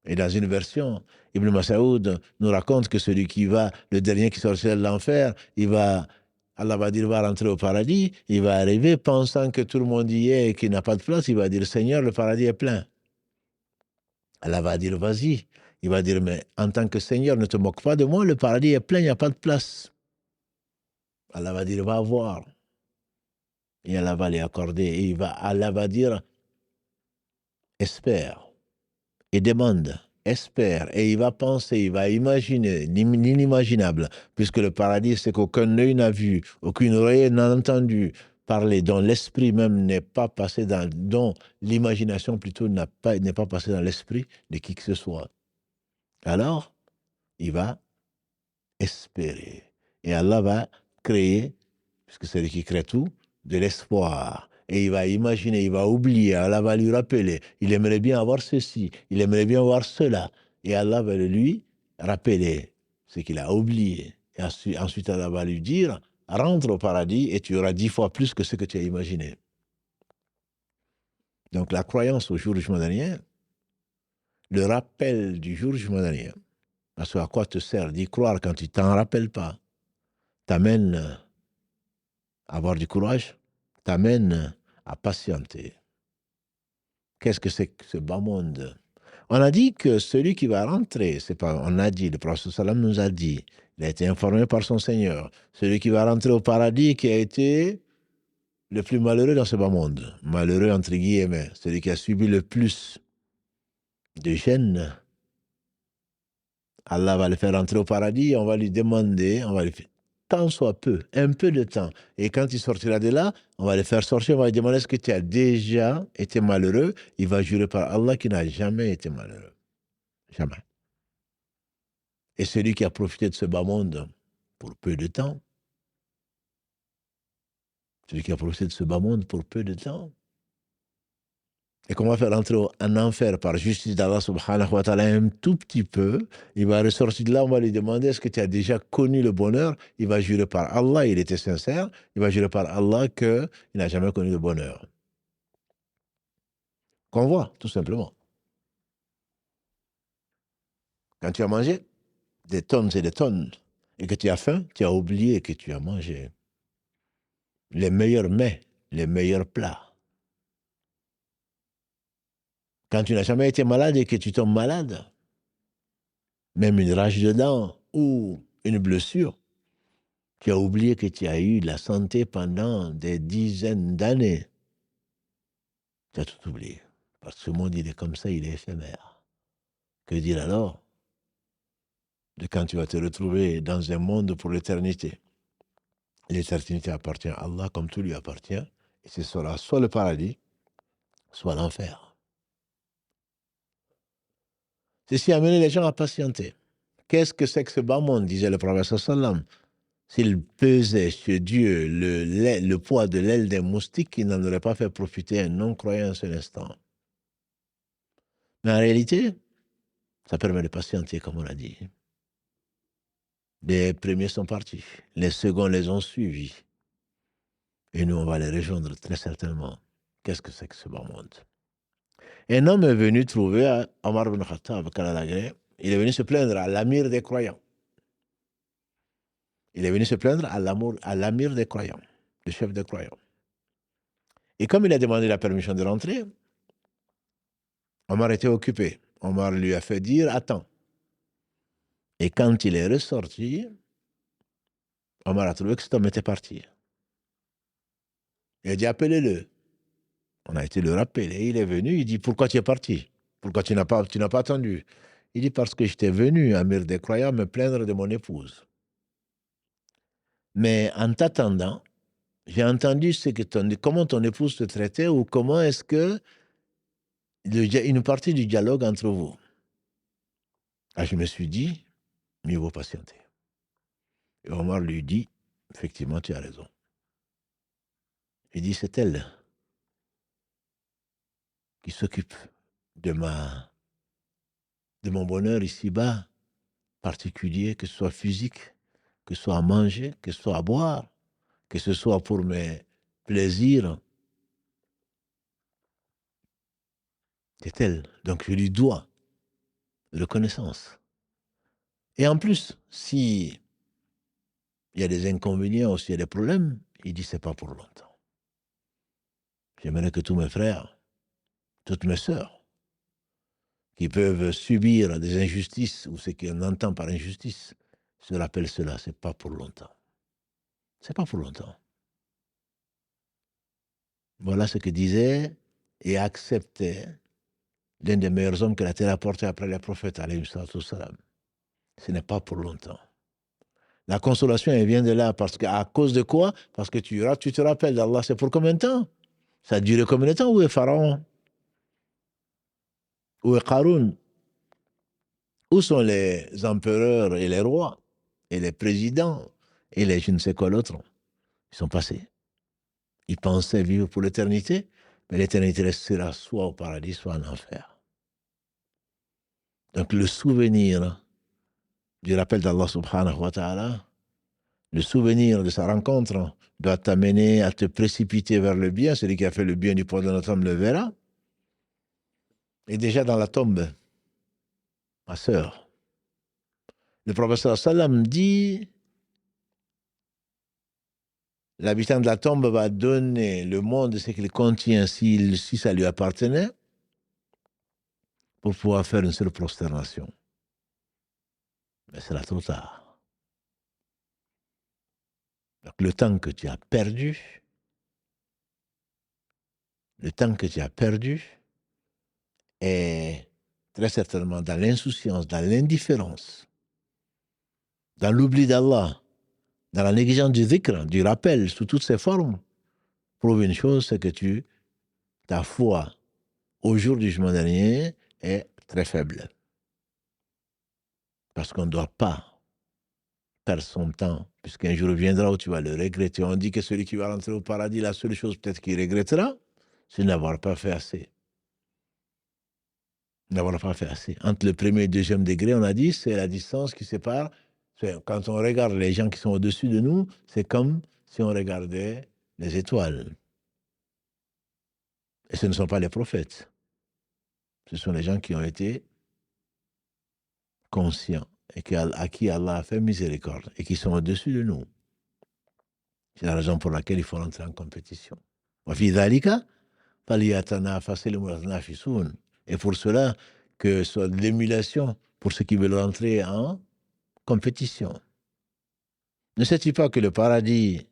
Et dans une version, Ibn Mas'ud nous raconte que celui qui va, le dernier qui sortira de l'enfer, Allah va dire, va rentrer au paradis, il va arriver pensant que tout le monde y est et qu'il n'a pas de place, il va dire, Seigneur, le paradis est plein. Allah va dire, vas-y. Il va dire, mais en tant que Seigneur, ne te moque pas de moi, le paradis est plein, il n'y a pas de place. Allah va dire, va voir. Et Allah va lui accorder. Et Allah va dire, espère. Et demande, espère, et il va penser, il va imaginer l'inimaginable, puisque le paradis, c'est qu'aucun œil n'a vu, aucune oreille n'a entendu parler, dont l'esprit même n'est pas passé dont l'imagination plutôt n'est pas passée dans l'esprit de qui que ce soit. Alors, il va espérer. Et Allah va créer, puisque c'est lui qui crée tout, de l'espoir. Et il va imaginer, il va oublier, Allah va lui rappeler, il aimerait bien avoir ceci, il aimerait bien avoir cela. Et Allah va lui rappeler ce qu'il a oublié. Et ensuite, Allah va lui dire, rentre au paradis et tu auras 10 fois plus que ce que tu as imaginé. Donc la croyance au jour du jugement dernier, le rappel du jour du jugement dernier, parce à quoi te sert d'y croire quand tu t'en rappelles pas, t'amène à avoir du courage, t'amène à patienter. Qu'est-ce que c'est que ce bas monde? On a dit que celui qui va rentrer, c'est pas, on a dit, le prophète sallam nous a dit, il a été informé par son Seigneur, celui qui va rentrer au paradis, qui a été le plus malheureux dans ce bas monde, malheureux entre guillemets, celui qui a subi le plus de gêne. Allah va le faire rentrer au paradis, on va lui demander, on va lui faire tant soit peu, un peu de temps. Et quand il sortira de là, on va le faire sortir, on va lui demander est-ce que tu as déjà été malheureux? Il va jurer par Allah qu'il n'a jamais été malheureux. Jamais. Et celui qui a profité de ce bas monde pour peu de temps, celui qui a profité de ce bas monde pour peu de temps, et qu'on va faire rentrer en enfer par justice d'Allah subhanahu wa ta'ala un tout petit peu, il va ressortir de là, on va lui demander est-ce que tu as déjà connu le bonheur? Il va jurer par Allah, il était sincère, il va jurer par Allah qu'il n'a jamais connu le bonheur. Qu'on voit, tout simplement. Quand tu as mangé des tonnes et des tonnes, et que tu as faim, tu as oublié que tu as mangé. les meilleurs mets, les meilleurs plats. Quand tu n'as jamais été malade et que tu tombes malade, même une rage de dents ou une blessure, tu as oublié que tu as eu la santé pendant des dizaines d'années. Tu as tout oublié. Parce que ce monde, il est comme ça, il est éphémère. Que dire alors de quand tu vas te retrouver dans un monde pour l'éternité? L'éternité appartient à Allah comme tout lui appartient. Et ce sera soit le paradis, soit l'enfer. Ceci a amené les gens à patienter. Qu'est-ce que c'est que ce bas monde, disait le prophète sallam. S'il pesait sur Dieu le poids de l'aile d'un moustique, il n'en aurait pas fait profiter un non-croyant un seul instant. Mais en réalité, ça permet de patienter, comme on l'a dit. Les premiers sont partis, les seconds les ont suivis. Et nous, on va les rejoindre très certainement. Qu'est-ce que c'est que ce bas monde? Un homme est venu trouver Omar ibn Khattab, il est venu se plaindre à l'amir des croyants. Il est venu se plaindre à l'amir des croyants, le chef des croyants. Et comme il a demandé la permission de rentrer, Omar était occupé. Omar lui a fait dire « Attends ». Et quand il est ressorti, Omar a trouvé que cet homme était parti. Il a dit « Appelez-le ». On a été le rappeler. Il est venu, il dit « Pourquoi tu es parti? Pourquoi tu n'as pas attendu ?» Il dit « Parce que j'étais venu, amir des croyants, me plaindre de mon épouse. Mais en t'attendant, j'ai entendu comment ton épouse te traitait ou comment est-ce que une partie du dialogue entre vous. » Ah, je me suis dit, mieux vaut patienter. Et Omar lui dit, effectivement, tu as raison. Il dit, c'est elle qui s'occupe de mon bonheur ici-bas, particulier, que ce soit physique, que ce soit à manger, que ce soit à boire, que ce soit pour mes plaisirs. C'est elle. Donc je lui dois reconnaissance. Et en plus, si il y a des inconvénients ou s'il y a des problèmes, il dit, c'est pas pour longtemps. J'aimerais que tous mes frères, toutes mes sœurs, qui peuvent subir des injustices ou ce qu'on entend par injustice, se rappellent cela, c'est pas pour longtemps. C'est pas pour longtemps. Voilà ce que disait et acceptait l'un des meilleurs hommes que la terre a porté après les prophètes, alayhi salatu wassalam. Ce n'est pas pour longtemps. La consolation, elle vient de là, parce qu'à cause de quoi? Parce que tu te rappelles d'Allah, c'est pour combien de temps? Ça a duré combien de temps? Où est Pharaon? Où est Qaroun? Où sont les empereurs et les rois? Et les présidents? Et les je ne sais quoi l'autre? Ils sont passés. Ils pensaient vivre pour l'éternité, mais l'éternité restera soit au paradis, soit en enfer. Donc le souvenir du rappel d'Allah subhanahu wa ta'ala, le souvenir de sa rencontre doit t'amener à te précipiter vers le bien. Celui qui a fait le bien du poids de notre âme le verra. Et déjà dans la tombe, ma sœur, le professeur sallam dit, l'habitant de la tombe va donner le monde ce qu'il contient si ça lui appartenait pour pouvoir faire une seule prosternation. Mais c'est là trop tard. Donc le temps que tu as perdu, est très certainement dans l'insouciance, dans l'indifférence, dans l'oubli d'Allah, dans la négligence du dhikr, du rappel, sous toutes ses formes, prouve une chose, c'est que ta foi au jour du jugement dernier est très faible. Parce qu'on ne doit pas perdre son temps, puisqu'un jour viendra où tu vas le regretter. On dit que celui qui va rentrer au paradis, la seule chose peut-être qu'il regrettera, c'est de n'avoir pas fait assez. N'avoir pas fait assez. Entre le premier et le deuxième degré, on a dit, c'est la distance qui sépare. Quand on regarde les gens qui sont au-dessus de nous, c'est comme si on regardait les étoiles. Et ce ne sont pas les prophètes. Ce sont les gens qui ont été conscients et à qui Allah a fait miséricorde et qui sont au-dessus de nous. C'est la raison pour laquelle il faut rentrer en compétition. وفي ذلك فليتنافس المتنافسون. Et pour cela, que ce soit de l'émulation pour ceux qui veulent rentrer en compétition. Ne sais-tu pas que le paradis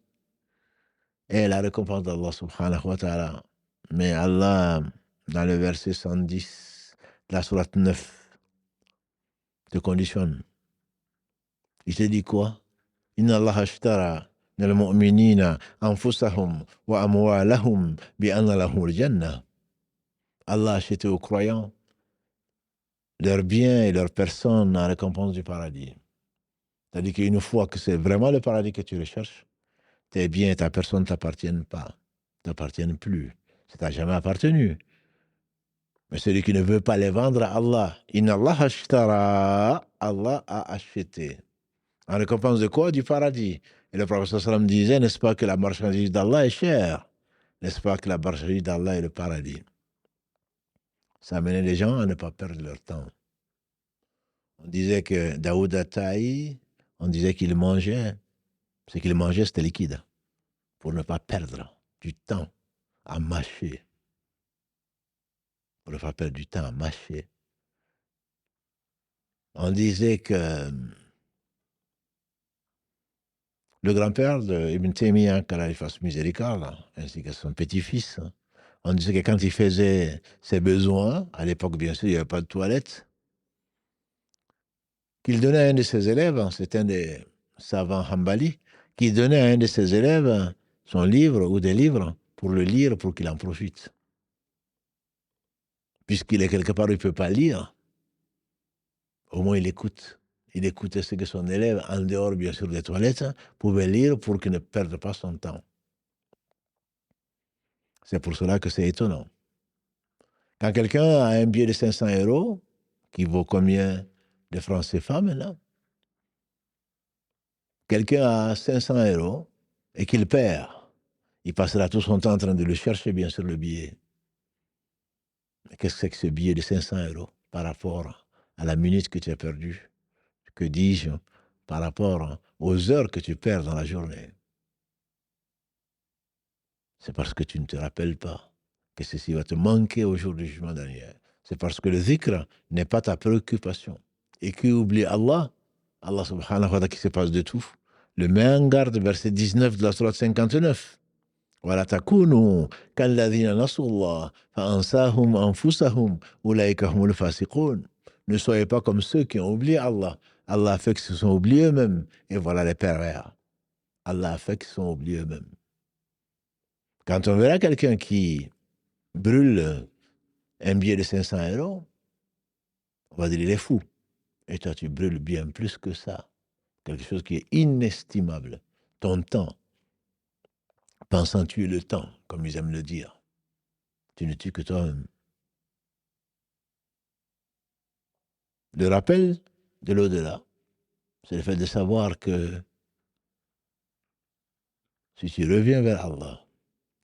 est la récompense d'Allah subhanahu wa ta'ala? Mais Allah, dans le verset 110, la sourate 9, te conditionne. Il te dit quoi? Inna Allah ashtara min al-mu'minina anfusahum wa amwalahum bi anna lahum al-jannah. Allah a acheté aux croyants leurs biens et leurs personnes en récompense du paradis. C'est-à-dire qu'une fois que c'est vraiment le paradis que tu recherches, tes biens et ta personne ne t'appartiennent pas, ne t'appartiennent plus. Ça t'a jamais appartenu. Mais celui qui ne veut pas les vendre à Allah, Inna Allah ashtara, Allah a acheté. En récompense de quoi? Du paradis. Et le prophète sallam disait, n'est-ce pas que la marchandise d'Allah est chère? N'est-ce pas que la marchandise d'Allah est le paradis? Ça amenait les gens à ne pas perdre leur temps. On disait que Daoud Ataï, on disait qu'il mangeait. Ce qu'il mangeait, c'était liquide. Pour ne pas perdre du temps à mâcher. Pour ne pas perdre du temps à mâcher. On disait que le grand-père d'Ibn Taymiyyah, qu'Allah lui fasse miséricorde, ainsi que son petit-fils, on disait que quand il faisait ses besoins, à l'époque, bien sûr, il n'y avait pas de toilette, qu'il donnait à un de ses élèves, c'est un des savants Hanbali, qu'il donnait à un de ses élèves son livre ou des livres pour le lire, pour qu'il en profite. Puisqu'il est quelque part où il ne peut pas lire, au moins il écoute. Il écoutait ce que son élève, en dehors bien sûr des toilettes, pouvait lire pour qu'il ne perde pas son temps. C'est pour cela que c'est étonnant. Quand quelqu'un a un billet de 500 €, qui vaut combien de francs CFA maintenant? Quelqu'un a 500 € et qu'il perd, il passera tout son temps en train de le chercher, bien sûr, le billet. Mais qu'est-ce que c'est que ce billet de 500 € par rapport à la minute que tu as perdue? Que dis-je? Par rapport aux heures que tu perds dans la journée. C'est parce que tu ne te rappelles pas que ceci va te manquer au jour du jugement dernier. C'est parce que le zikr n'est pas ta préoccupation. Et qui oublie Allah, Allah subhanahu wa ta'ala qui se passe de tout, le met en garde, verset 19 de la sourate 59. وَلَا تَكُونُوا كَالَّذِينَ نَسُوا اللَّهَ فَأَنْسَاهُمْ أَنفُسَهُم أُولَٰئِكَ هُمُ الْفَاسِقُونَ. Ne soyez pas comme ceux qui ont oublié Allah. Allah a fait qu'ils se sont oubliés eux-mêmes. Et voilà les pervers. Allah a fait qu'ils se sont oubliés eux-mêmes. Quand on verra quelqu'un qui brûle un billet de 500 €, on va dire il est fou. Et toi, tu brûles bien plus que ça. Quelque chose qui est inestimable. Ton temps. Pensant tuer le temps, comme ils aiment le dire. Tu ne tues que toi-même. Le rappel de l'au-delà, c'est le fait de savoir que si tu reviens vers Allah,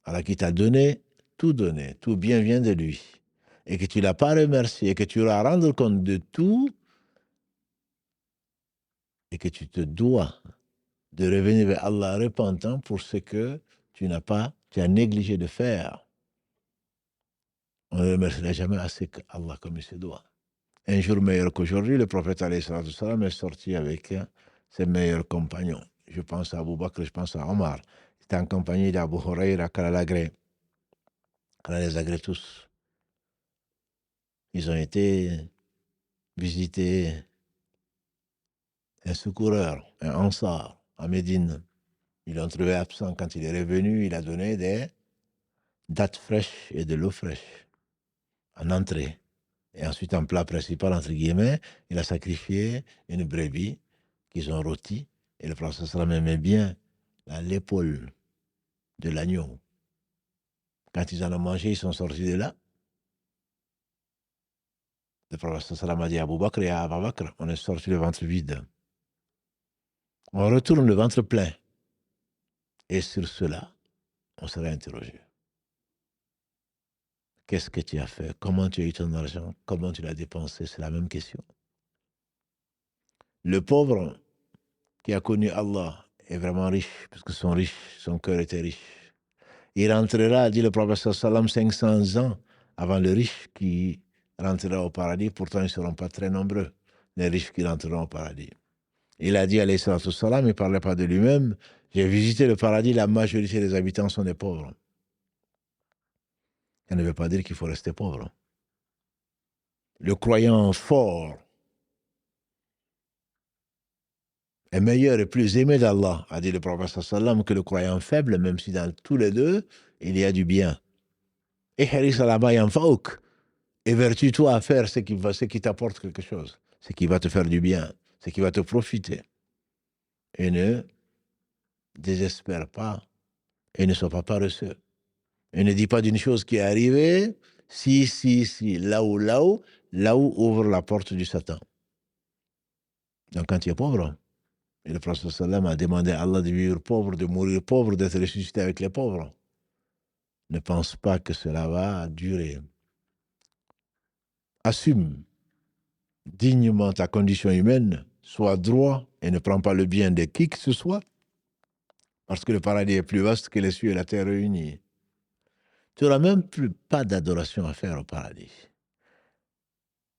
Allah qui t'a donné, tout bien vient de lui, et que tu ne l'as pas remercié, et que tu vas rendre compte de tout, et que tu te dois de revenir vers Allah repentant pour ce que tu as négligé de faire. On ne remerciera jamais assez Allah comme il se doit. Un jour meilleur qu'aujourd'hui, le prophète alayhi salatu salam est sorti avec ses meilleurs compagnons. Je pense à Abu Bakr, je pense à Omar. Il était en compagnie d'Abu Huraira, qu'Allah les agrée tous. Ils ont été visiter un secoureur, un Ansar, à Médine. Ils l'ont trouvé absent. Quand il est revenu, il a donné des dattes fraîches et de l'eau fraîche en entrée. Et ensuite, en plat principal, entre guillemets, il a sacrifié une brebis qu'ils ont rôtie. Et le prophète sallam aimait bien l'épaule de l'agneau. Quand ils en ont mangé, ils sont sortis de là. Le prophète sallam a dit à Abu Bakr et à Abu Bakr, on est sorti le ventre vide. On retourne le ventre plein. Et sur cela, on sera interrogé. Qu'est-ce que tu as fait? Comment tu as eu ton argent? Comment tu l'as dépensé? C'est la même question. Le pauvre qui a connu Allah est vraiment riche, parce que son cœur était riche. Il rentrera, dit le prophète sallam, 500 ans avant le riche qui rentrera au paradis. Pourtant, ils ne seront pas très nombreux, les riches qui rentreront au paradis. Il a dit, alayhi salatu wassalam, il ne parlait pas de lui-même, j'ai visité le paradis, la majorité des habitants sont des pauvres. Ça ne veut pas dire qu'il faut rester pauvre. Le croyant fort est meilleur et plus aimé d'Allah, a dit le prophète sallam, que le croyant faible, même si dans tous les deux, il y a du bien. Et haris ala yanfa'uk. Évertue-toi à faire ce qui t'apporte quelque chose, ce qui va te faire du bien, ce qui va te profiter. Et ne désespère pas et ne sois pas paresseux. Et ne dis pas d'une chose qui est arrivée, si, là où ouvre la porte du Satan. Donc quand tu es pauvre, et le prophète sallam a demandé à Allah de vivre pauvre, de mourir pauvre, d'être ressuscité avec les pauvres. Ne pense pas que cela va durer. Assume dignement ta condition humaine, sois droit et ne prends pas le bien de qui que ce soit, parce que le paradis est plus vaste que les cieux et la terre réunis. Tu n'auras même plus pas d'adoration à faire au paradis.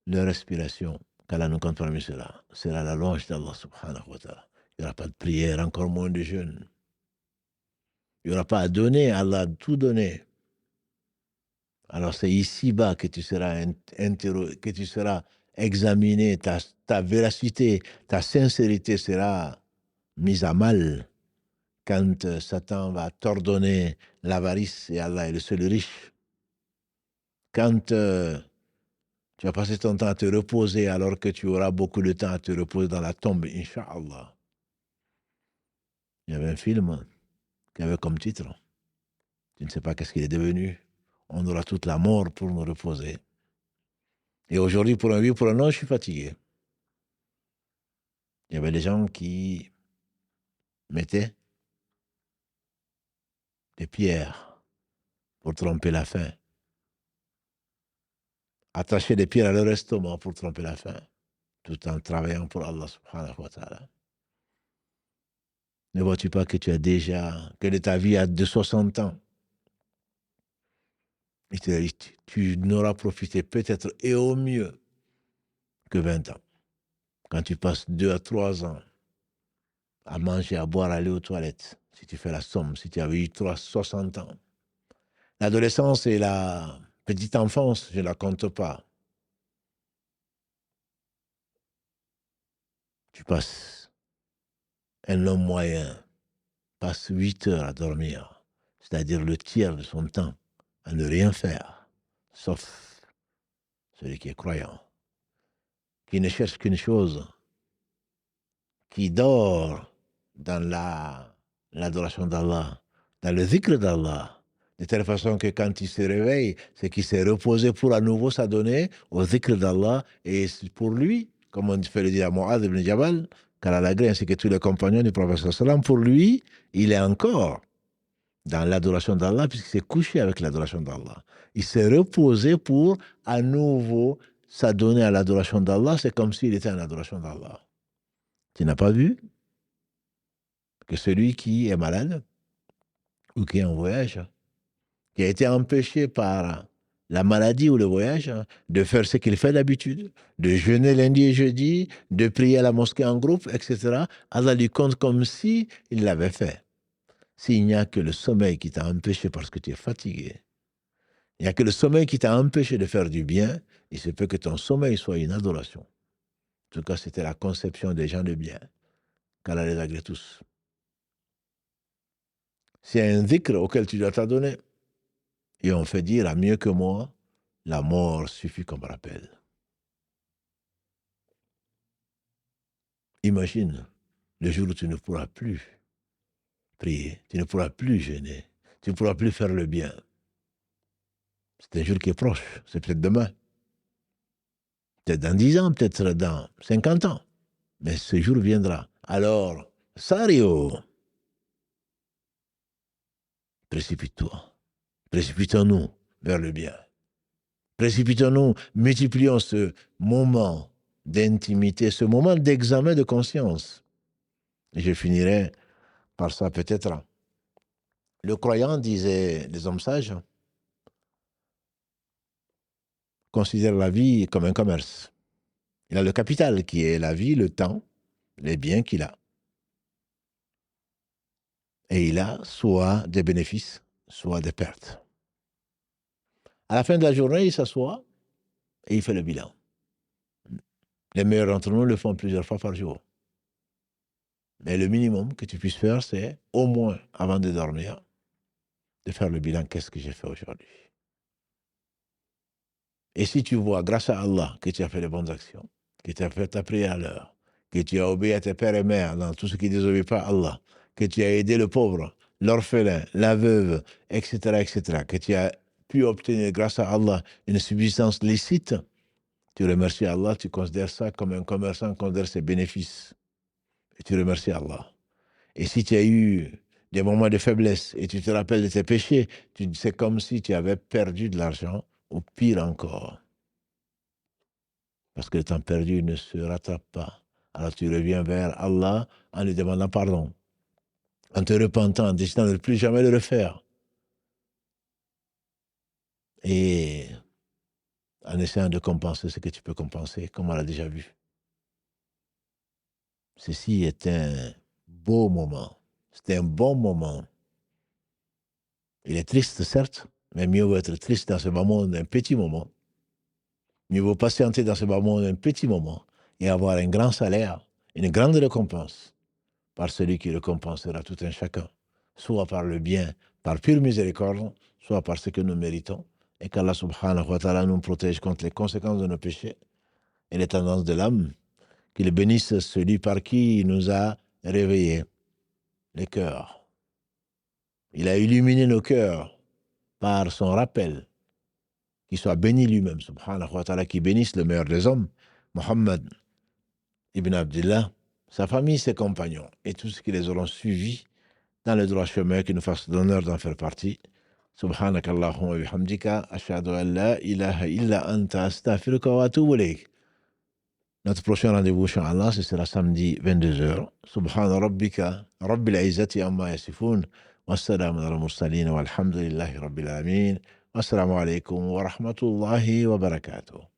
Leur respiration, qu'Allah nous compte parmi cela, sera la louange d'Allah subhanahu wa ta'ala. Il n'y aura pas de prière, encore moins de jeûne. Il n'y aura pas à donner, Allah a tout donné. Alors c'est ici-bas que tu seras que tu seras examiné, ta véracité, ta sincérité sera mise à mal quand Satan va t'ordonner l'avarice et Allah est le seul riche. Quand tu vas passer ton temps à te reposer alors que tu auras beaucoup de temps à te reposer dans la tombe, Inch'Allah. Il y avait un film qui avait comme titre, tu ne sais pas qu'est-ce qu'il est devenu. On aura toute la mort pour nous reposer. Et aujourd'hui, pour un oui, pour un non, je suis fatigué. Il y avait des gens qui mettaient des pierres pour tromper la faim. Attachaient des pierres à leur estomac pour tromper la faim, tout en travaillant pour Allah subhanahu wa ta'ala. Ne vois-tu pas que tu as déjà, que de ta vie à de 60 ans, tu n'auras profité peut-être et au mieux que 20 ans. Quand tu passes 2 à 3 ans à manger, à boire, à aller aux toilettes, si tu fais la somme, si tu avais eu 60 ans. L'adolescence et la petite enfance, je ne la compte pas. Tu passes, un homme moyen passe 8 heures à dormir, c'est-à-dire le tiers de son temps, à ne rien faire, sauf celui qui est croyant, qui ne cherche qu'une chose, qui dort dans l'adoration d'Allah, dans le zikr d'Allah, de telle façon que quand il se réveille, c'est qu'il s'est reposé pour à nouveau s'adonner au zikr d'Allah, et pour lui, comme on fait le dire à Mu'adh ibn Jabal, Kalalagré, ainsi que tous les compagnons du prophète sallam, pour lui, il est encore dans l'adoration d'Allah, puisqu'il s'est couché avec l'adoration d'Allah. Il s'est reposé pour à nouveau s'adonner à l'adoration d'Allah, c'est comme s'il était en adoration d'Allah. Tu n'as pas vu que celui qui est malade ou qui est en voyage, qui a été empêché par la maladie ou le voyage, de faire ce qu'il fait d'habitude, de jeûner lundi et jeudi, de prier à la mosquée en groupe, etc., Allah lui compte comme si il l'avait fait. S'il n'y a que le sommeil qui t'a empêché parce que tu es fatigué, il n'y a que le sommeil qui t'a empêché de faire du bien, il se peut que ton sommeil soit une adoration. En tout cas, c'était la conception des gens de bien, qu'Allah les agrée tous. C'est un dhikr auquel tu dois t'adonner. Et on fait dire à mieux que moi, la mort suffit comme rappel. Imagine le jour où tu ne pourras plus prier, tu ne pourras plus jeûner, tu ne pourras plus faire le bien. C'est un jour qui est proche, c'est peut-être demain, peut-être dans 10 ans, peut-être dans 50 ans. Mais ce jour viendra. Alors, Sario, précipite-toi. Précipitons-nous vers le bien. Précipitons-nous, multiplions ce moment d'intimité, ce moment d'examen de conscience. Et je finirai par ça peut-être. Le croyant, disaient les hommes sages, considère la vie comme un commerce. Il a le capital qui est la vie, le temps, les biens qu'il a. Et il a soit des bénéfices, soit des pertes. À la fin de la journée, il s'assoit et il fait le bilan. Les meilleurs d'entre nous le font plusieurs fois par jour. Mais le minimum que tu puisses faire, c'est au moins, avant de dormir, de faire le bilan. Qu'est-ce que j'ai fait aujourd'hui? Et si tu vois, grâce à Allah, que tu as fait de bonnes actions, que tu as fait ta prière à l'heure, que tu as obéi à tes pères et mères dans tout ce qui ne désobéit pas à Allah, que tu as aidé le pauvre, l'orphelin, la veuve, etc., que tu as pu obtenir grâce à Allah une subsistance licite, tu remercies Allah, tu considères ça comme un commerçant considère ses bénéfices. Et tu remercies Allah. Et si tu as eu des moments de faiblesse et tu te rappelles de tes péchés, c'est comme si tu avais perdu de l'argent, ou pire encore. Parce que le temps perdu ne se rattrape pas. Alors tu reviens vers Allah en lui demandant pardon, en te repentant, en décidant de ne plus jamais le refaire. Et en essayant de compenser ce que tu peux compenser, comme on l'a déjà vu. Ceci est un beau moment. C'est un bon moment. Il est triste, certes, mais mieux vaut être triste dans ce moment d'un petit moment. Mieux vaut patienter dans ce moment d'un petit moment et avoir un grand salaire, une grande récompense par celui qui récompensera tout un chacun, soit par le bien, par pure miséricorde, soit par ce que nous méritons, et qu'Allah subhanahu wa ta'ala nous protège contre les conséquences de nos péchés et les tendances de l'âme, qu'il bénisse celui par qui il nous a réveillés les cœurs. Il a illuminé nos cœurs par son rappel, qu'il soit béni lui-même, subhanahu wa ta'ala, qui bénisse le meilleur des hommes, Muhammad ibn Abdullah, sa famille, ses compagnons, et tous ceux qui les auront suivis dans le droit chemin, qui nous fasse l'honneur d'en faire partie. Subhanaka Allahumma bihamdika, ashhadu an la ilaha illa anta astaghfiruka wa atubu ilayk. Notre prochain rendez-vous, Inch'Allah, ce sera samedi 22h. Subhana rabbika, rabbil izzati amma yasifun, wassalamu ala mursalin, walhamdulillahi rabbil alamin. Wassalamu alaikum wa rahmatullahi wa barakatuh.